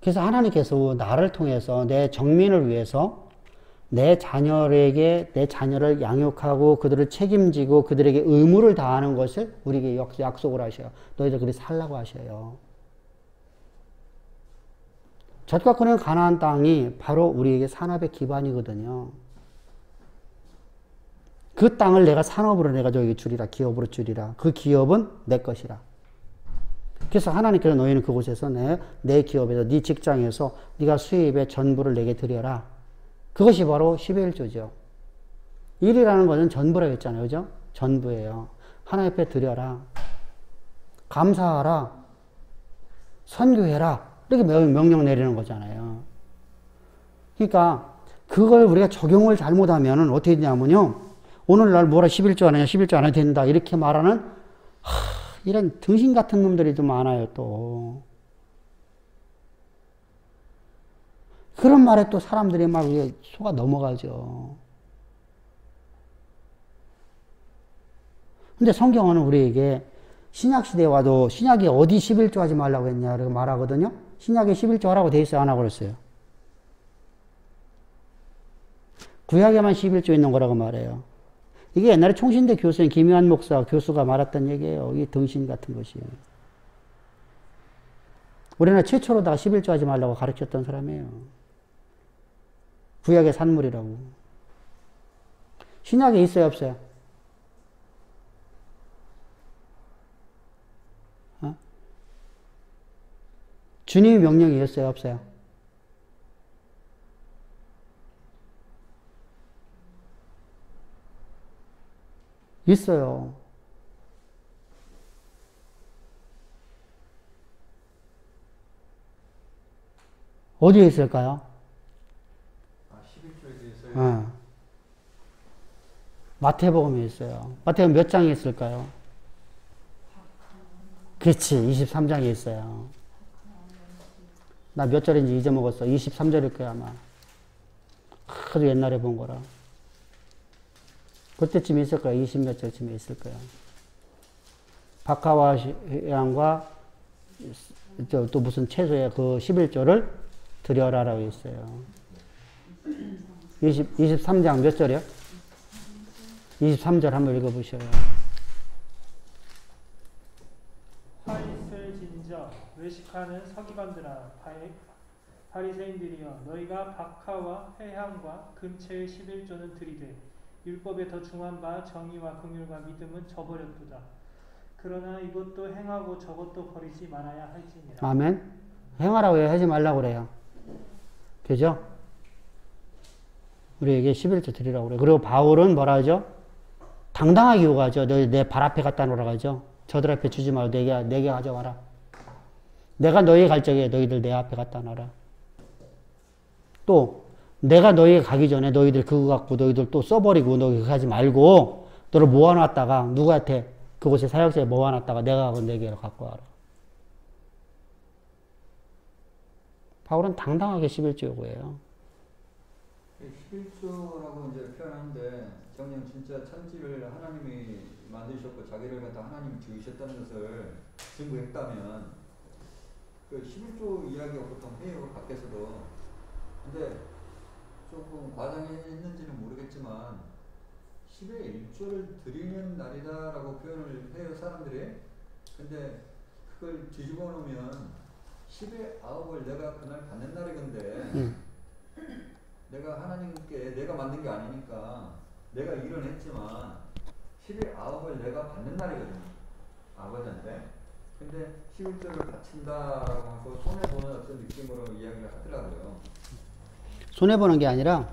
그래서 하나님께서 나를 통해서 내 정민을 위해서 내 자녀를 양육하고 그들을 책임지고 그들에게 의무를 다하는 것을 우리에게 약속을 하셔요. 너희들 그렇게 살라고 하셔요. 젖과 꿀의 가나안 땅이 바로 우리에게 산업의 기반이거든요. 그 땅을 내가 산업으로 내가 저기 주리라, 기업으로 주리라. 그 기업은 내 것이라. 그래서 하나님께서 너희는 그곳에서 내 기업에서 네 직장에서 네가 수입의 전부를 내게 드려라. 그것이 바로 11조죠. 일이라는 것은 전부라고 했잖아요. 그죠? 전부예요. 하나님 앞에 드려라. 감사하라. 선교해라. 이렇게 명령 내리는 거잖아요. 그러니까 그걸 우리가 적용을 잘못하면 어떻게 되냐면요. 오늘날 뭐라 11조 안 하냐, 11조 안 해도 된다. 이렇게 말하는 이런 등신 같은 놈들이 좀 많아요, 또. 그런 말에 또 사람들이 막 속아 넘어가죠. 근데 성경은 우리에게 신약시대에 와도 신약이 어디 11조 하지 말라고 했냐, 라고 말하거든요. 신약에 11조 하라고 돼 있어요, 안 하고 그랬어요? 구약에만 11조 있는 거라고 말해요. 이게 옛날에 총신대 교수인 김요한 목사 교수가 말했던 얘기예요. 이 등신 같은 것이. 우리나라 최초로다가 11조 하지 말라고 가르쳤던 사람이에요. 구약의 산물이라고. 신약에 있어요, 없어요? 주님의 명령이 있어요, 없어요? 있어요. 어디에 있을까요? 11조에 대해서요? 마태복음에 있어요. 마태복음 몇 장에 있을까요? 그렇지, 23장에 있어요. 나 몇 절인지 잊어먹었어. 23절일 거야, 아마. 아주 옛날에 본 거라. 그때쯤에 있을 거야. 20몇 절쯤에 있을 거야. 박하와 양과 또 무슨 채소에 그 11조를 드려라라고 있어요. 23장 몇 절이요? 23절 한번 읽어보셔요. 화 있을 진저 외식하는 서기관들아 바리새인들이여 너희가 박하와 회향과 금채의 11조는 드리되 율법에 더 중한 바 정의와 긍휼과 믿음은 저버렸도다. 그러나 이것도 행하고 저것도 버리지 말아야 할지니라. 아멘. 행하라고 해요. 하지 말라고 그래요. 그죠? 우리에게 11조 드리라고 그래요. 그리고 바울은 뭐라 하죠? 당당하게 요구하죠. 너희 내 발 앞에 갖다 놓으라 하죠. 저들 앞에 주지 말고 내게 가져와라. 내가 너희 갈 적에 너희들 내 앞에 갖다 놔라. 또 내가 너희에게 가기 전에 너희들 그거 갖고 너희들 또 써버리고 너희 그거 하지 말고 너를 모아놨다가 누구한테 그곳에 사역자에 모아놨다가 내가 가고 내게로 갖고 와라. 바울은 당당하게 11조 요구해요. 11조라고 이제 표현하는데 정녕 진짜 천지를 하나님이 만드셨고 자기를 갖다 하나님이 지으셨다는 것을 증거했다면 그 11조 이야기가 보통 해요. 밖에서도. 근데 조금 과장했는지는 모르겠지만 10의 1조를 드리는 날이다라고 표현을 해요. 사람들이. 근데 그걸 뒤집어 놓으면 10의 9을 내가 그날 받는 날이건데 내가 하나님께 내가 만든 게 아니니까 내가 일은 했지만 10의 9을 내가 받는 날이거든요. 아버지한테. 근데 11조를 바친다라고 하고 손해보는 어떤 느낌으로 이야기를 하더라고요. 손해보는 게 아니라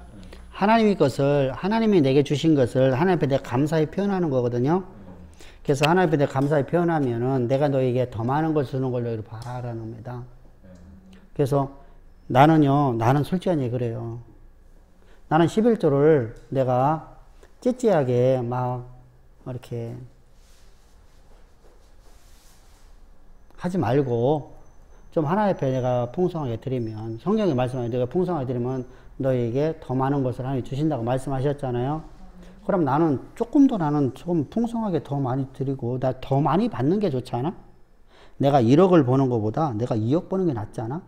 하나님의 것을 하나님이 내게 주신 것을 하나님 앞에 내가 감사히 표현하는 거거든요. 그래서 하나님 앞에 내가 감사히 표현하면은 내가 너에게 더 많은 걸 주는 걸 너희를 바라라는 겁니다. 그래서 나는 솔직하게 그래요. 나는 11조를 내가 찌찌하게 막 이렇게 하지 말고 좀 하나님 앞에 내가 풍성하게 드리면 성경에 말씀하면 내가 풍성하게 드리면 너에게 더 많은 것을 하나님이 주신다고 말씀하셨잖아요. 그럼 나는 좀 풍성하게 더 많이 드리고 나 더 많이 받는 게 좋지 않아? 내가 1억을 버는 것보다 내가 2억 버는 게 낫지 않아?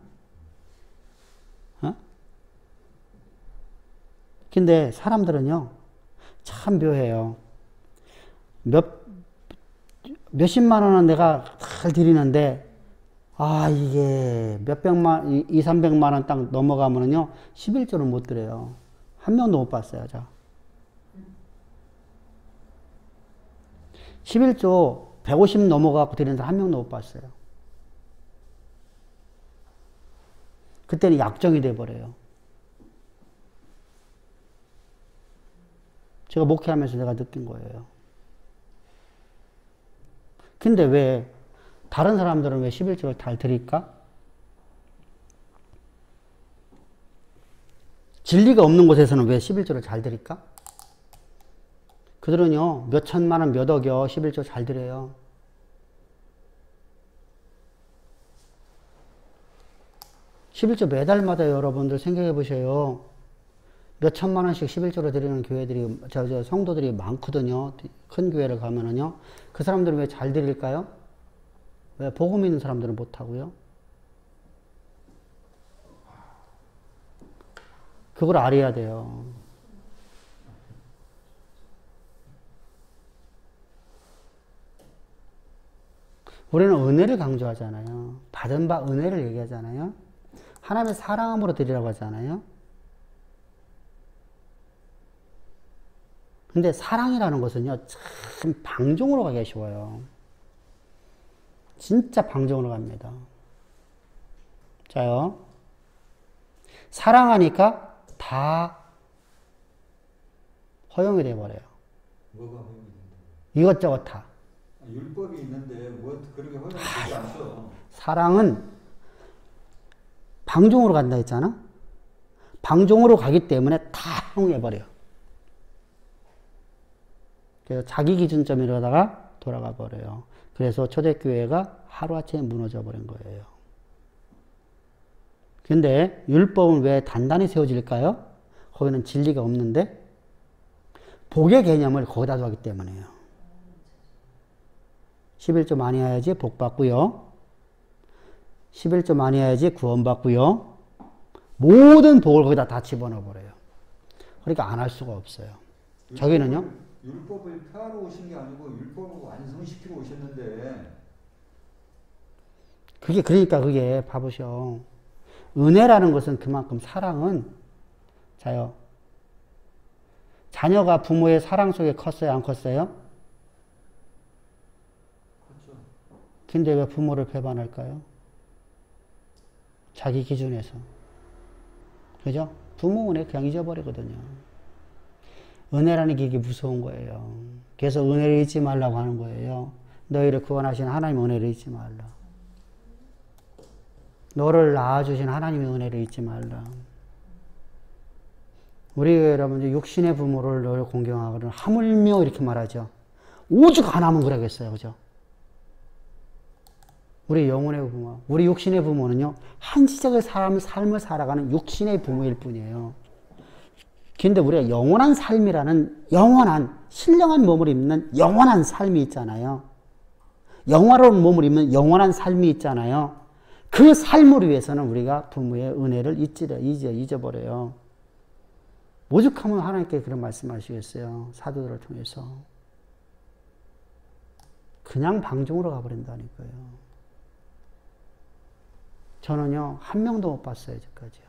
어? 근데 사람들은요 참 묘해요. 몇십만 원은 내가 잘 드리는데 이게 몇백만 200~300만 원 딱 넘어가면은요 11조를 못 드려요. 한 명도 못 봤어요. 자. 11조 150 넘어가고 드리는 사람 한 명도 못 봤어요. 그때는 약정이 돼버려요. 제가 목회하면서 내가 느낀 거예요. 근데 왜 다른 사람들은 왜 11조를 잘 드릴까? 진리가 없는 곳에서는 왜 11조를 잘 드릴까? 그들은요 몇 천만 원, 몇 억여 11조 잘 드려요. (11조) 매달마다 여러분들 생각해 보세요. 몇 천만 원씩 11조로 드리는 교회들이 성도들이 많거든요. 큰 교회를 가면은요. 그 사람들은 왜 잘 드릴까요? 왜 복음 있는 사람들은 못 하고요? 그걸 알아야 돼요. 우리는 은혜를 강조하잖아요. 받은 바 은혜를 얘기하잖아요. 하나님의 사랑함으로 드리라고 하잖아요. 근데 사랑이라는 것은요, 참 방종으로 가기가 쉬워요. 진짜 방종으로 갑니다. 자요. 사랑하니까 다 허용이 돼버려요. 뭐가 허용이 된다? 이것저것 다. 율법이 있는데 뭐 그렇게 허용이 되지 않죠. 사랑은 방종으로 간다 했잖아. 방종으로 가기 때문에 다 허용해버려요. 그래서 자기 기준점이라다가 돌아가 버려요. 그래서 초대교회가 하루아침에 무너져 버린 거예요. 근데 율법은 왜 단단히 세워질까요? 거기는 진리가 없는데 복의 개념을 거기다 두었기 때문에요. 11조 많이 해야지 복 받고요. 11조 많이 해야지 구원 받고요. 모든 복을 거기다 다 집어넣어 버려요. 그러니까 안 할 수가 없어요. 저기는요. 율법을 폐하러 오신 게 아니고 율법을 완성시키고 오셨는데 그게 봐보셔. 은혜라는 것은 그만큼 사랑은 자요. 자녀가 부모의 사랑 속에 컸어요? 안 컸어요? 그렇죠. 근데 왜 부모를 배반할까요? 자기 기준에서. 그죠? 부모 은혜 그냥 잊어버리거든요. 은혜라는 게 이게 무서운 거예요. 그래서 은혜를 잊지 말라고 하는 거예요. 너희를 구원하신 하나님의 은혜를 잊지 말라. 너를 낳아주신 하나님의 은혜를 잊지 말라. 우리 여러분 육신의 부모를 너를 공경하거든 하물며 이렇게 말하죠. 오죽 하나면 그러겠어요. 그죠? 우리 영혼의 부모, 우리 육신의 부모는요. 한시적의 삶을 살아가는 육신의 부모일 뿐이에요. 근데 우리가 영원한 삶이라는 영원한 신령한 몸을 입는 영원한 삶이 있잖아요. 영화로운 몸을 입는 영원한 삶이 있잖아요. 그 삶을 위해서는 우리가 부모의 은혜를 잊어버려요. 오죽하면 하나님께 그런 말씀하시겠어요. 사도들을 통해서. 그냥 방종으로 가버린다니까요. 저는요. 한 명도 못 봤어요. 여기까지요.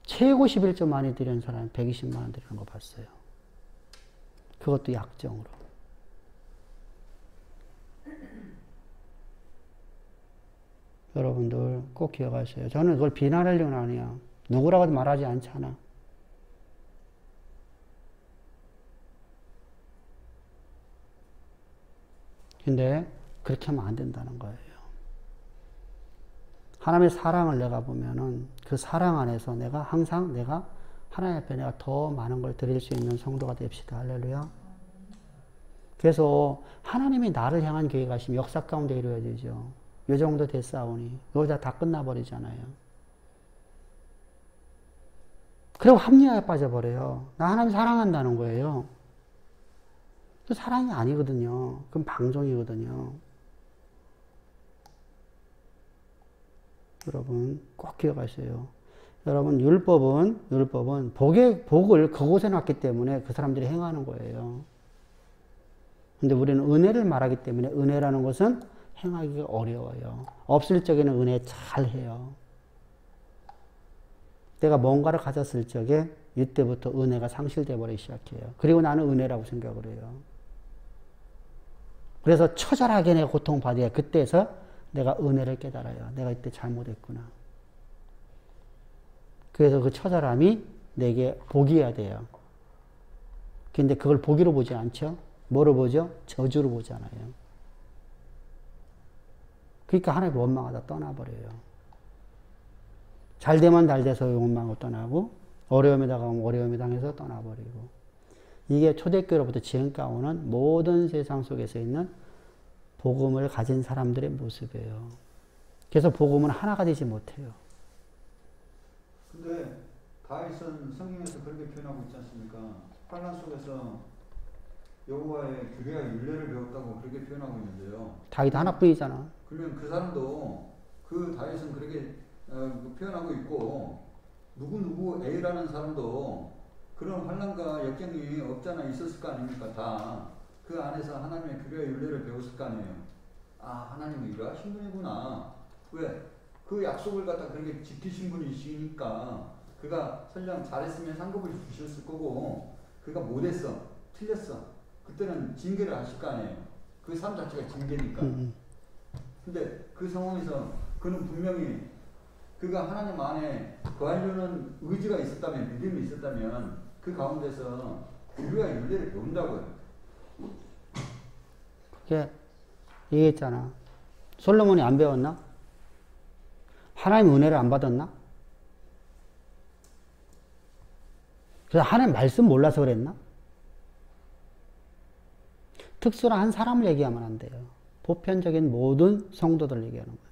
최고 11조 많이 드리는 사람이 120만 원 드리는 거 봤어요. 그것도 약정으로. 여러분들 꼭 기억하세요. 저는 그걸 비난하려는 아니야. 누구라고도 말하지 않잖아. 근데 그렇게 하면 안 된다는 거예요. 하나님의 사랑을 내가 보면은 그 사랑 안에서 내가 항상 하나님 앞에 내가 더 많은 걸 드릴 수 있는 성도가 됩시다. 할렐루야. 그래서 하나님이 나를 향한 계획하심 역사 가운데 이루어지죠. 요 정도 됐사오니 여기다 다 끝나버리잖아요. 그리고 합리화에 빠져버려요. 나 하나님 사랑한다는 거예요. 그 사랑이 아니거든요. 그건 방종이거든요. 여러분 꼭 기억하세요. 여러분 율법은 복을 그곳에 놨기 때문에 그 사람들이 행하는 거예요. 근데 우리는 은혜를 말하기 때문에 은혜라는 것은 행하기가 어려워요. 없을 적에는 은혜 잘 해요. 내가 뭔가를 가졌을 적에 이때부터 은혜가 상실돼 버리기 시작해요. 그리고 나는 은혜라고 생각을 해요. 그래서 처절하게 내가 고통받아야 그때서 내가 은혜를 깨달아요. 내가 이때 잘못했구나. 그래서 그 처절함이 내게 복이어야 돼요. 근데 그걸 복으로 보지 않죠? 뭐로 보죠? 저주로 보잖아요. 그러니까 하나님 원망하다 떠나버려요. 잘 되면 잘 돼서 원망하고 떠나고 어려움에 당하면 어려움에 당해서 떠나버리고 이게 초대교로부터 지금까지 오는 모든 세상 속에서 있는 복음을 가진 사람들의 모습이에요. 그래서 복음은 하나가 되지 못해요. 근데 다윗은 성경에서 그렇게 표현하고 있지 않습니까? 환난 속에서 여호와의 규례와 율례를 배웠다고 그렇게 표현하고 있는데요. 다윗 하나뿐이잖아. 그러면 그 사람도 그 다윗은 그렇게 표현하고 있고 누구 A라는 사람도 그런 환난과 역경이 없잖아 있었을 거 아닙니까? 다 그 안에서 하나님의 규례와 율례를 배웠을 거 아니에요. 아 하나님은 이러하신 분이구나. 왜? 그 약속을 갖다 그렇게 지키신 분이시니까 그가 설령 잘했으면 상급을 주셨을 거고 그가 못했어. 틀렸어. 그때는 징계를 하실 거 아니에요. 그 삶 자체가 징계니까. 근데 그 상황에서 그는 분명히 그가 하나님 안에 거하려는 의지가 있었다면, 믿음이 있었다면 그 가운데서 규례와 율례를 배운다고요. 그게 얘기했잖아. 솔로몬이 안 배웠나? 하나님 은혜를 안 받았나? 그래서 하나님 말씀 몰라서 그랬나? 특수한 한 사람을 얘기하면 안 돼요. 보편적인 모든 성도들을 얘기하는 거예요.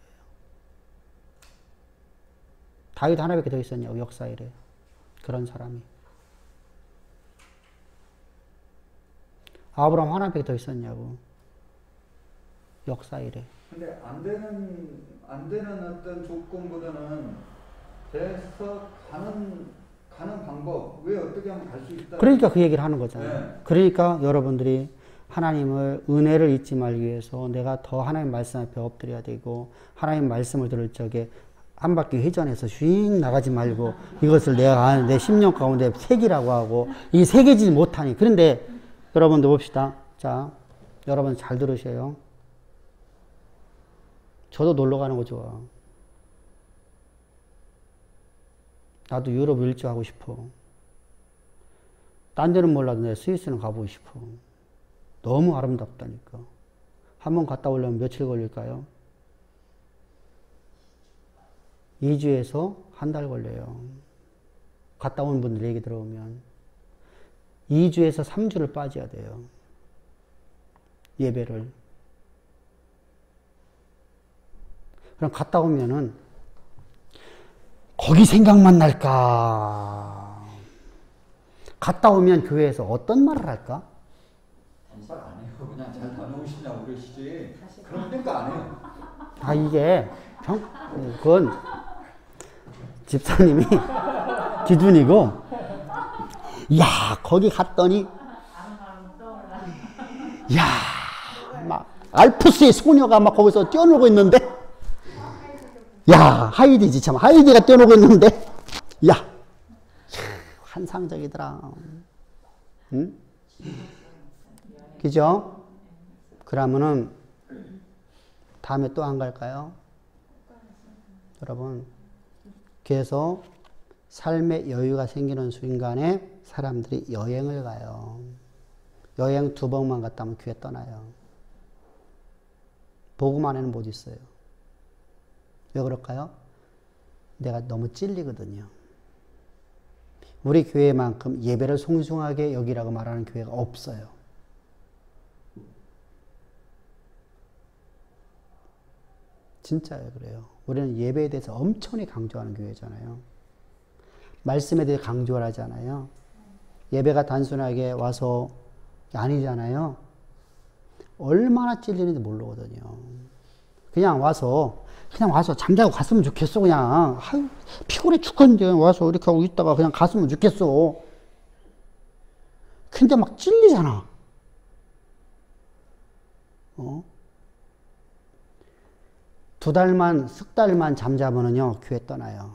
다윗 하나밖에 더 있었냐고 역사 이래. 그런 사람이. 아브라함 하나밖에 더 있었냐고 역사 이래. 근데 안 되는 어떤 조건보다는 돼서 가는 방법, 왜 어떻게 하면 갈 수 있다. 그러니까 그 얘기를 하는 거잖아요. 네. 그러니까 여러분들이 하나님을 은혜를 잊지 말기 위해서 내가 더 하나님 말씀 앞에 엎드려야 되고 하나님 말씀을 들을 적에 한 바퀴 회전해서 휙 나가지 말고 이것을 내가 내 10년 가운데 새기라고 하고 이게 새기지 못하니. 그런데 여러분들 봅시다. 자, 여러분 잘 들으셔요. 저도 놀러 가는 거 좋아. 나도 유럽 일주하고 싶어. 딴 데는 몰라도 내 스위스는 가보고 싶어. 너무 아름답다니까. 한번 갔다 오려면 며칠 걸릴까요? 2주에서 한 달 걸려요. 갔다 온 분들 얘기 들어오면 2주에서 3주를 빠져야 돼요. 예배를. 그럼 갔다 오면은 거기 생각만 날까? 갔다 오면 교회에서 어떤 말을 할까? 단살 안 해요. 그냥 잘 다녀오시냐고 그러시지. 그런 생각 안 해요. 아, 이게 그건 집사님이 기준이고, 야, 거기 갔더니, 야, 막 알프스의 소녀가 막 거기서 뛰어놀고 있는데, 야, 하이디지 참, 하이디가 뛰어놀고 있는데, 야, 환상적이더라. 응? 그죠? 그러면은 다음에 또 안 갈까요? 여러분, 그래서 삶의 여유가 생기는 순간에 사람들이 여행을 가요. 여행 2번만 갔다 오면 교회 떠나요. 복음 안에는 못 있어요. 왜 그럴까요? 내가 너무 찔리거든요. 우리 교회만큼 예배를 송숭하게 여기라고 말하는 교회가 없어요. 진짜요, 그래요. 우리는 예배에 대해서 엄청나게 강조하는 교회잖아요. 말씀에 대해 강조를 하잖아요. 예배가 단순하게 와서 아니잖아요. 얼마나 찔리는지 모르거든요. 그냥 와서 잠자고 갔으면 좋겠어, 그냥. 아유, 피곤해 죽겠는데 와서 이렇게 하고 있다가 그냥 갔으면 좋겠어. 근데 막 찔리잖아. 석 달만 잠자면은요, 교회 떠나요.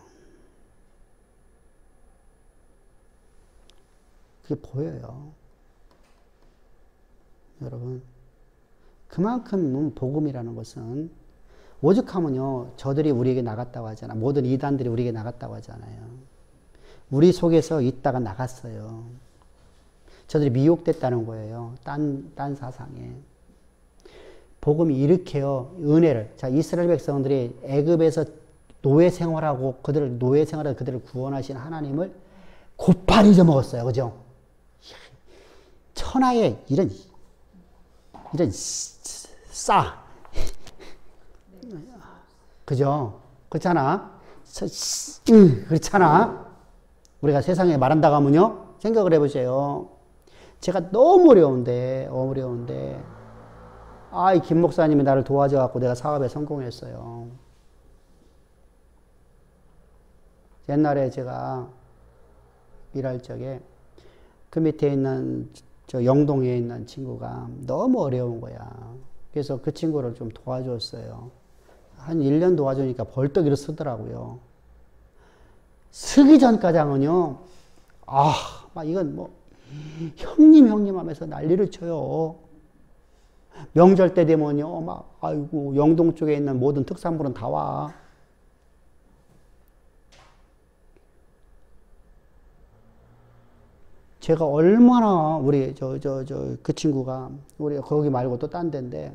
그게 보여요. 여러분. 그만큼 복음이라는 것은, 오죽하면요, 저들이 우리에게 나갔다고 하잖아. 모든 이단들이 우리에게 나갔다고 하잖아요. 우리 속에서 있다가 나갔어요. 저들이 미혹됐다는 거예요. 딴 사상에. 복음이 일으켜요. 은혜를. 자, 이스라엘 백성들이 애굽에서 노예 생활하고 그들을 구원하신 하나님을 고파리 잊어먹었어요. 그죠? 천하에 이런 그죠? 그렇잖아. 그렇잖아. 우리가 세상에 말한다고 하면요. 생각을 해보세요. 제가 너무 어려운데. 이 김 목사님이 나를 도와줘갖고 내가 사업에 성공했어요. 옛날에 제가 일할 적에 그 밑에 있는 저 영동에 있는 친구가 너무 어려운 거야. 그래서 그 친구를 좀 도와줬어요. 한 1년 도와주니까 벌떡 일어서더라고요. 쓰기 전까지는요, 막 이건 뭐, 형님 하면서 난리를 쳐요. 명절 때 되면요, 막, 아이고, 영동 쪽에 있는 모든 특산물은 다 와. 제가 얼마나, 그 친구가, 우리 거기 말고 또 딴 데인데,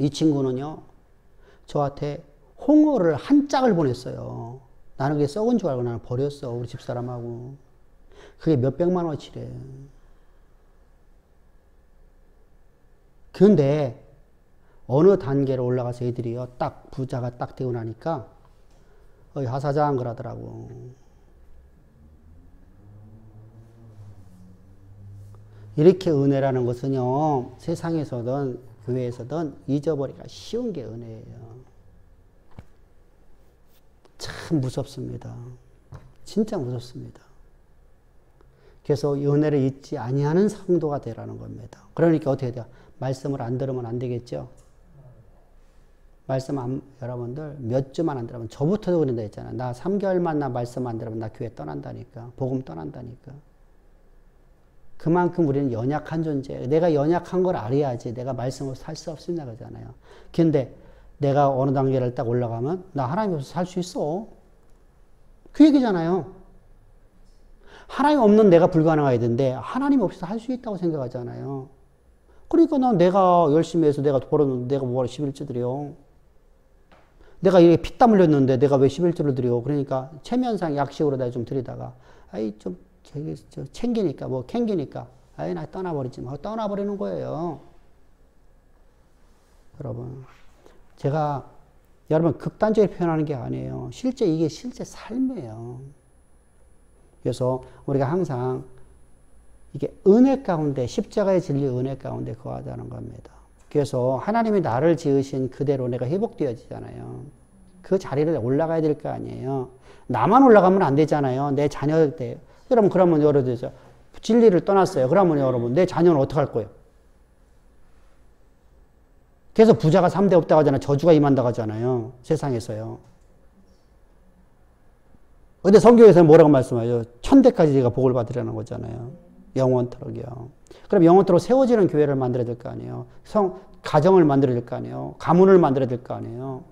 이 친구는요, 저한테 홍어를 한 짝을 보냈어요. 나는 그게 썩은 줄 알고 나는 버렸어. 우리 집사람하고. 그게 몇백만 원어치래. 근데 어느 단계로 올라가서 애들이요, 딱 부자가 딱 되고 나니까 하사장 그러더라고. 이렇게 은혜라는 것은요, 세상에서든 교회에서든 잊어버리기가 쉬운 게 은혜예요. 참 무섭습니다. 진짜 무섭습니다. 그래서 은혜를 잊지 아니하는 성도가 되라는 겁니다. 그러니까 어떻게 돼요? 말씀을 안 들으면 안 되겠죠? 여러분들 몇 주만 안 들으면 저부터도 그런다 했잖아. 나 3개월만 나 말씀 안 들으면 나 교회 떠난다니까. 복음 떠난다니까. 그만큼 우리는 연약한 존재예요. 내가 연약한 걸 알아야지 내가 말씀 없이 살 수 없습니다 그러잖아요. 근데 내가 어느 단계를 딱 올라가면 나 하나님 없이 살 수 있어. 그 얘기잖아요. 하나님 없는 내가 불가능해야 되는데 하나님 없이 할 수 있다고 생각하잖아요. 그러니까 내가 열심히 해서 내가 벌었는데 내가 뭐하러 11조 드려. 내가 이렇게 피땀 흘렸는데 내가 왜 11조를 드려. 그러니까 체면상 약식으로 내가 좀 드리다가 아이 좀 챙기니까 뭐 캥기니까 아이 나 떠나버리지 마. 떠나버리는 거예요. 여러분 제가 여러분 극단적으로 표현하는 게 아니에요. 실제 이게 실제 삶이에요. 그래서 우리가 항상 이게 은혜 가운데 십자가의 진리 은혜 가운데 거하자는 겁니다. 그래서 하나님이 나를 지으신 그대로 내가 회복되어지잖아요. 그 자리를 올라가야 될 거 아니에요. 나만 올라가면 안 되잖아요. 내 자녀들 때. 여러분 그러면 여러분 진리를 떠났어요. 그러면 여러분 내 자녀는 어떻게 할 거예요? 그래서 부자가 3대 없다고 하잖아요. 저주가 임한다고 하잖아요. 세상에서요. 근데 성경에서는 뭐라고 말씀하죠? 1000대까지 제가 복을 받으라는 거잖아요. 영원토록이요. 그럼 영원토록 세워지는 교회를 만들어야 될 거 아니에요. 가정을 만들어야 될 거 아니에요. 가문을 만들어야 될 거 아니에요.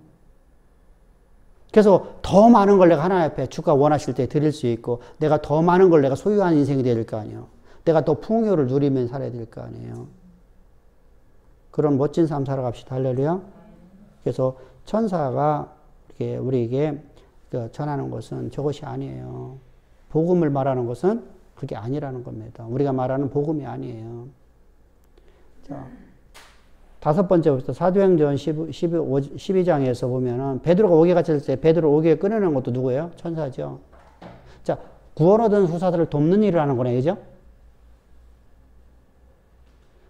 그래서 더 많은 걸 내가 하나님 앞에 주가 원하실 때 드릴 수 있고 내가 더 많은 걸 내가 소유하는 인생이 되야 될 거 아니에요. 내가 더 풍요를 누리면서 살아야 될 거 아니에요. 그런 멋진 삶 살아갑시다. 할렐루야. 그래서 천사가 이렇게 우리에게 전하는 것은 저것이 아니에요. 복음을 말하는 것은 그게 아니라는 겁니다. 우리가 말하는 복음이 아니에요. 자, 5번째부터 사도행전 12장에서 보면은 베드로가 옥에 갇혔을 때 베드로 옥에 꺼내는 것도 누구예요? 천사죠. 자, 구원 얻은 후사들을 돕는 일을 하는 거네, 그죠?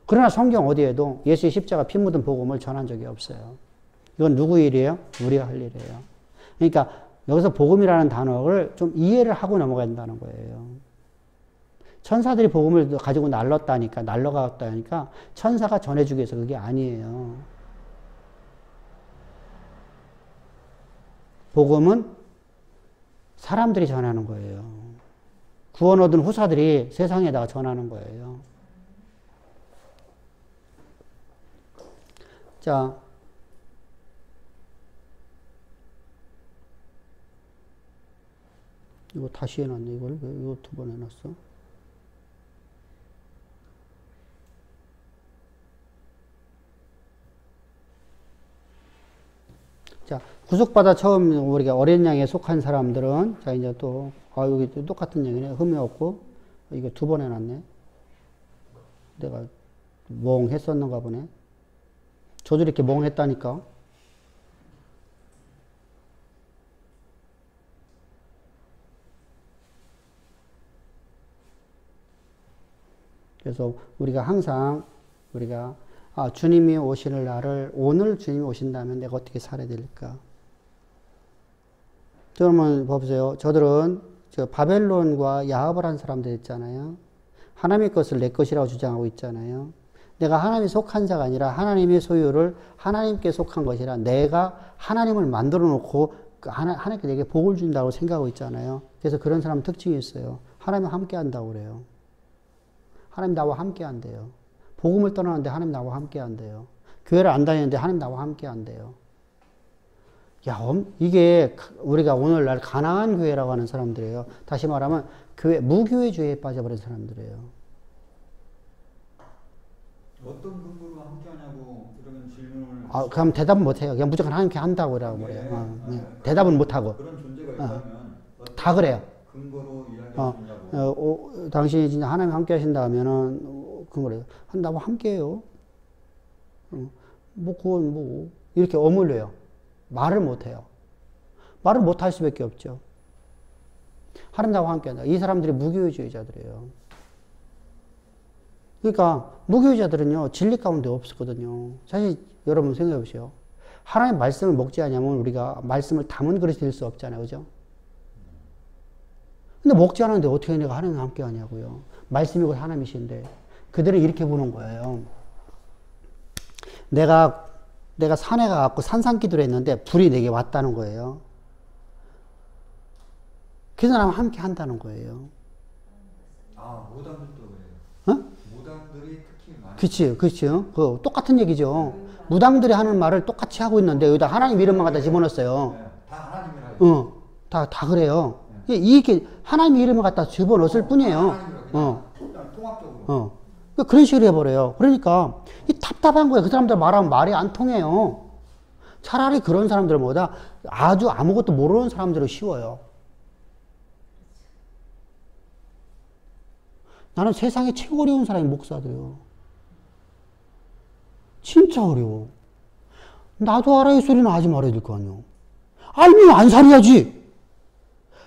그러나 성경 어디에도 예수의 십자가 피 묻은 복음을 전한 적이 없어요. 이건 누구 일이에요? 우리가 할 일이에요. 그러니까 여기서 복음이라는 단어를 좀 이해를 하고 넘어가야 된다는 거예요. 천사들이 복음을 가지고 날라갔다니까 천사가 전해주기 위해서 그게 아니에요. 복음은 사람들이 전하는 거예요. 구원 얻은 후사들이 세상에다가 전하는 거예요. 자, 이거 다시 해놨네. 이걸 왜 이거 2번 해놨어? 자, 구속받아 처음 우리가 어린 양에 속한 사람들은, 자, 이제 또, 여기 또 똑같은 얘기네. 흠이 없고, 이거 2번 해놨네. 내가 멍했었는가 보네. 저도 이렇게 멍했다니까. 그래서 우리가 항상, 주님이 오시는 날을, 오늘 주님이 오신다면 내가 어떻게 살아야 될까? 여러분, 보세요. 저들은 바벨론과 야합을 한 사람들 있잖아요. 하나님의 것을 내 것이라고 주장하고 있잖아요. 내가 하나님이 속한 자가 아니라 하나님의 소유를 하나님께 속한 것이라 내가 하나님을 만들어 놓고 하나님께 내게 복을 준다고 생각하고 있잖아요. 그래서 그런 사람 특징이 있어요. 하나님과 함께 한다고 그래요. 하나님 나와 함께 한대요. 복음을 떠나는데 하나님 나와 함께 한대요. 교회를 안 다니는데 하나님 나와 함께 한대요. 야, 이게 우리가 오늘날 가난한 교회라고 하는 사람들이에요. 다시 말하면 무교회주의에 빠져버린 사람들이에요. 어떤 근거로 함께 하냐고 이런 질문을. 그럼 대답은 못해요. 그냥 무조건 함께 한다고 그러고 그래요. 대답은 못하고. 그런 존재가 있다면. 다 그래요. 근거로 이야기할 수 있냐고. 당신이 진짜 하나님 함께 하신다 하면은, 그거래요. 나와 함께 해요. 그건 이렇게 어물려요. 말을 못 해요. 말을 못 할 수밖에 없죠. 하나님 나와 함께 한다. 이 사람들이 무교회주의자들이에요. 그러니까, 무교회자들은요, 진리 가운데 없었거든요. 사실, 여러분 생각해 보세요. 하나님 말씀을 먹지 않으면 우리가 말씀을 담은 그릇이 될 수 없잖아요. 그죠? 근데 먹지 않았는데 어떻게 내가 하나님과 함께 하냐고요. 말씀이 곧 하나님이신데. 그들은 이렇게 보는 거예요. 내가 내가 산에 가갖고 산상기도를 했는데 불이 내게 왔다는 거예요. 그 사람 함께 한다는 거예요. 아, 무당들도 그래요. 어? 무당들이 특히 많이. 그치, 그치. 그 똑같은 얘기죠. 무당들이 하는 말을 똑같이 하고 있는데 여기다 하나님 이름만 갖다 집어넣었어요. 네, 다 하나님을 하죠. 다 그래요. 이게 하나님 이름을 갖다 집어넣었을 뿐이에요. 그냥 통합적으로. 그런 식으로 해버려요. 그러니까 이 답답한 거예요. 그 사람들 말하면 말이 안 통해요. 차라리 그런 사람들보다 아주 아무것도 모르는 사람들은 쉬워요. 나는 세상에 최고 어려운 사람이 목사들이요. 진짜 어려워. 나도 알아야 소리는 하지 말아야 될 거 아니에요. 알면 안 살아야지.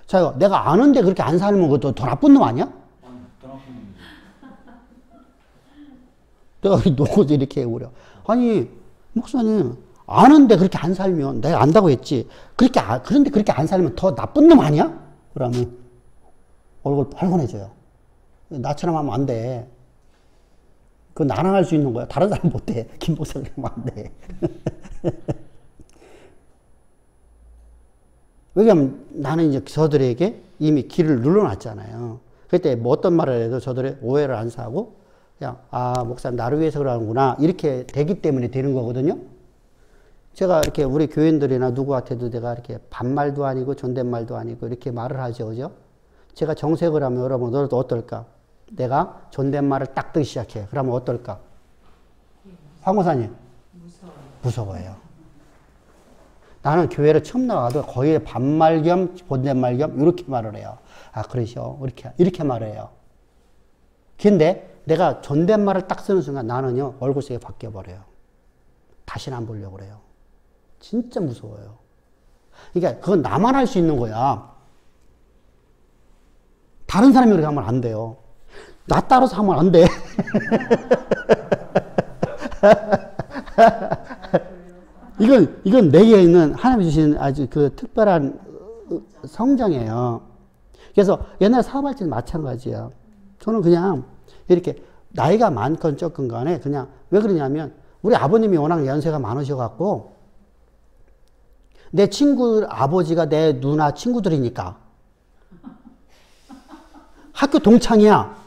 자, 내가 아는데 그렇게 안 살면 그것도 더 나쁜 놈 아니야? 아니, 더 나쁜 놈이지. 내가 놓고서 이렇게 해버려. 아니, 목사님, 아는데 그렇게 안 살면, 내가 안다고 했지. 그런데 그렇게 안 살면 더 나쁜 놈 아니야? 그러면 얼굴 빨개져요. 나처럼 하면 안 돼. 그건 나랑 할 수 있는 거야. 다른 사람 못 해. 김 목사님 하면 안 돼. 왜냐면 나는 이제 저들에게 이미 길을 눌러놨잖아요. 그때 뭐 어떤 말을 해도 저들의 오해를 안 사고 그냥 목사님 나를 위해서 그러는구나 이렇게 되기 때문에 되는 거거든요. 제가 이렇게 우리 교인들이나 누구한테도 내가 이렇게 반말도 아니고 존댓말도 아니고 이렇게 말을 하죠. 그죠? 제가 정색을 하면 여러분 너도 어떨까? 내가 존댓말을 딱 뜨기 시작해. 그러면 어떨까? 황 목사님 무서워요. 나는 교회를 처음 나와도 거의 반말 겸 존댓말 겸 이렇게 말을 해요. 그러셔. 이렇게 말해요. 근데 내가 존댓말을 딱 쓰는 순간 나는요 얼굴색이 바뀌어버려요. 다시는 안 보려고 그래요. 진짜 무서워요. 그러니까 그건 나만 할 수 있는 거야. 다른 사람이 그렇게 하면 안 돼요. 나 따라서 하면 안 돼. 이건 내게 있는 하나님이 주신 아주 그 특별한 성장이에요. 그래서 옛날 사업할 때는 마찬가지예요. 저는 그냥 이렇게 나이가 많건 적건 간에 그냥 왜 그러냐면 우리 아버님이 워낙 연세가 많으셔갖고 내 친구 아버지가 내 누나 친구들이니까 학교 동창이야.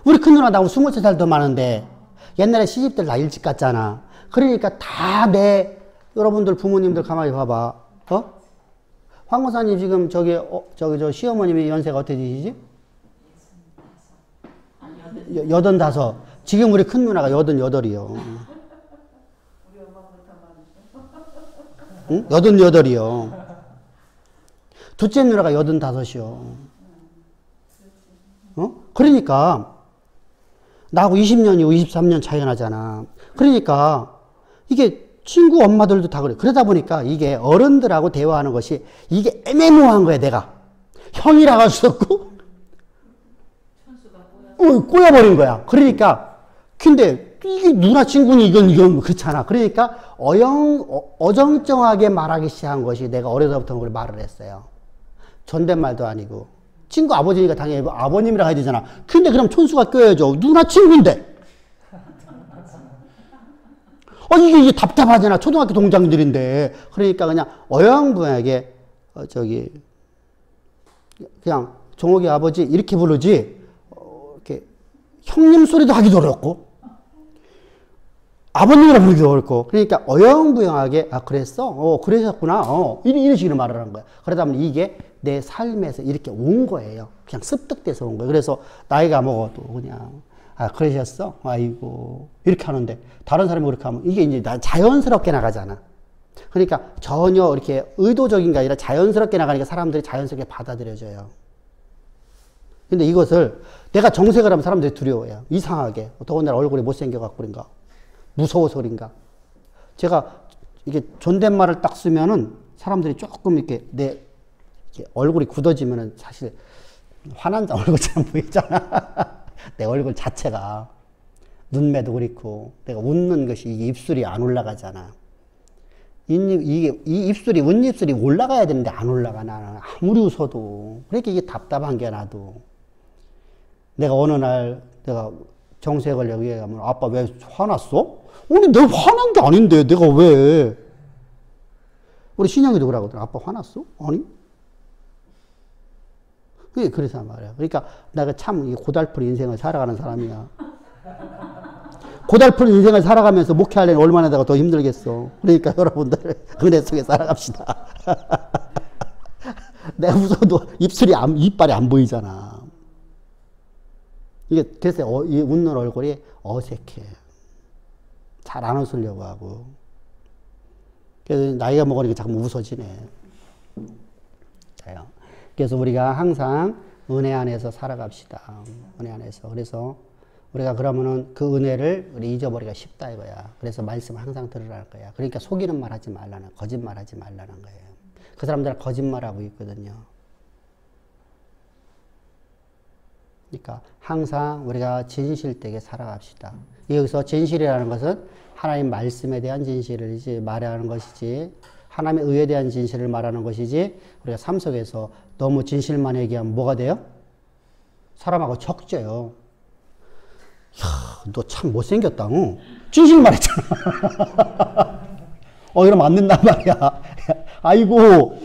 우리 큰 누나 나하고 23살 더 많은데 옛날에 시집들 다 일찍 갔잖아. 그러니까 다 여러분들 부모님들 가만히 봐봐. 황 목사님 지금 저 시어머님이 연세가 어떻게 되시지? 85. 지금 우리 큰 누나가 88이요. 우리 엄마보다 많으셔. 응? 88이요. 둘째 누나가 85이요. 그러니까 나하고 20년이고 23년 차이가 나잖아. 그러니까 이게 친구 엄마들도 다 그래. 그러다 보니까 이게 어른들하고 대화하는 것이 이게 애매모호한 거야, 내가. 형이라고 할 수 없고, 꼬여버린 거야. 그러니까, 근데 이게 누나 친구니 이건 그렇잖아. 그러니까 어정쩡하게 말하기 시작한 것이 내가 어려서부터 그걸 말을 했어요. 존댓말도 아니고. 친구 아버지니까 당연히 아버님이라 해야 되잖아. 근데 그럼 촌수가 껴야죠. 누나 친구인데. 이게 답답하잖아. 초등학교 동장들인데. 그러니까 그냥 어영부영하게, 그냥 종옥이 아버지 이렇게 부르지, 이렇게 형님 소리도 하기도 어렵고, 아버님이라 부르기도 어렵고, 그러니까 어영부영하게, 그랬어? 그러셨구나. 이런 식으로 말을 한 거야. 그러다 보면 이게 내 삶에서 이렇게 온 거예요. 그냥 습득돼서 온 거예요. 그래서 나이가 먹어도 그냥, 그러셨어? 아이고. 이렇게 하는데, 다른 사람이 그렇게 하면 이게 이제 자연스럽게 나가잖아. 그러니까 전혀 이렇게 의도적인 게 아니라 자연스럽게 나가니까 사람들이 자연스럽게 받아들여져요. 근데 이것을 내가 정색을 하면 사람들이 두려워해요. 이상하게. 더군다나 얼굴이 못생겨갖고 그런가. 무서워서 그런가. 제가 이게 존댓말을 딱 쓰면은 사람들이 조금 이렇게 이렇게 얼굴이 굳어지면은 사실 화난 얼굴처럼 보이잖아. 내 얼굴 자체가. 눈매도 그렇고, 내가 웃는 것이 이게 입술이 안 올라가잖아. 이 입술이, 웃입술이 올라가야 되는데 안 올라가, 나는. 아무리 웃어도. 그러니까 이게 답답한 게 나도. 내가 어느 날, 내가 정색을 여기에 가면 아빠 왜 화났어? 아니 내가 화난 게 아닌데 내가 왜? 우리 신영이도 그러거든. 아빠 화났어? 아니? 그래서 말이야. 그러니까 내가 참 고달픈 인생을 살아가는 사람이야. 고달픈 인생을 살아가면서 목회하려면 얼마나 내가 더 힘들겠어. 그러니까 여러분들 은혜 속에 살아갑시다. 내가 웃어도 이빨이 안 보이잖아. 이게 그래서 이 웃는 얼굴이 어색해. 잘 안 웃으려고 하고. 그래서 나이가 먹으니까 자꾸 웃어지네. 자요. 그래서 우리가 항상 은혜 안에서 살아갑시다. 은혜 안에서. 그래서 우리가 그러면은 그 은혜를 우리 잊어버리기가 쉽다 이거야. 그래서 말씀 항상 들으라는 거야. 그러니까 속이는 말 하지 말라는, 거짓말 하지 말라는 거예요. 그 사람들은 거짓말하고 있거든요. 그러니까 항상 우리가 진실되게 살아갑시다. 여기서 진실이라는 것은 하나님 말씀에 대한 진실을 이제 말하는 것이지, 하나님의 의에 대한 진실을 말하는 것이지, 우리가 삶 속에서 너무 진실만 얘기하면 뭐가 돼요? 사람하고 적져요. 야, 너 참 못생겼다. 응? 진실 말했잖아. 이러면 안 된단 말이야. 아이고,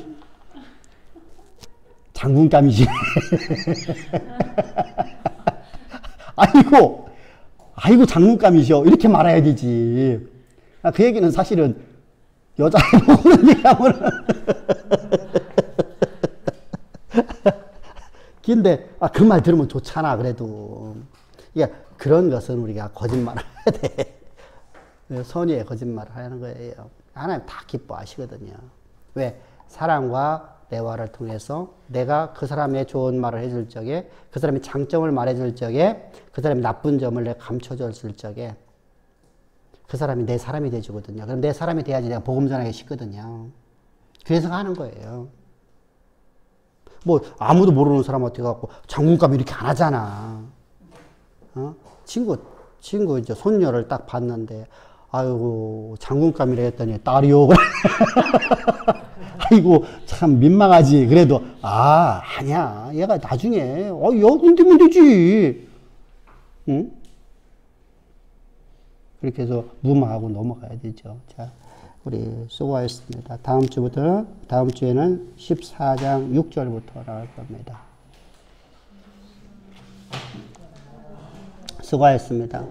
장군감이지. 아이고, 장군감이셔. 이렇게 말해야 되지. 그 얘기는 사실은 여자애보고 얘기하면은. 근데, 그 말 들으면 좋잖아, 그래도. 그런 것은 우리가 거짓말을 해야 돼. 선의의 거짓말을 하는 거예요. 하나님 다 기뻐하시거든요. 왜? 사랑과 대화를 통해서 내가 그 사람의 좋은 말을 해줄 적에, 그 사람의 장점을 말해줄 적에, 그 사람의 나쁜 점을 내가 감춰줬을 적에 그 사람이 내 사람이 돼주거든요. 그럼 내 사람이 돼야지 내가 복음 전하기 쉽거든요. 그래서 하는 거예요. 뭐 아무도 모르는 사람한테 가고 장군감 이렇게 안 하잖아. 친구 이제 손녀를 딱 봤는데, 아이고 장군감이라 했더니 딸이요. 아이고 참 민망하지. 그래도 아니야, 얘가 나중에 여군 되면 되지. 응? 그렇게 해서 무마하고 넘어가야 되죠. 자, 우리 수고하셨습니다. 다음 주에는 14장 6절부터 나올 겁니다. 수고하셨습니다.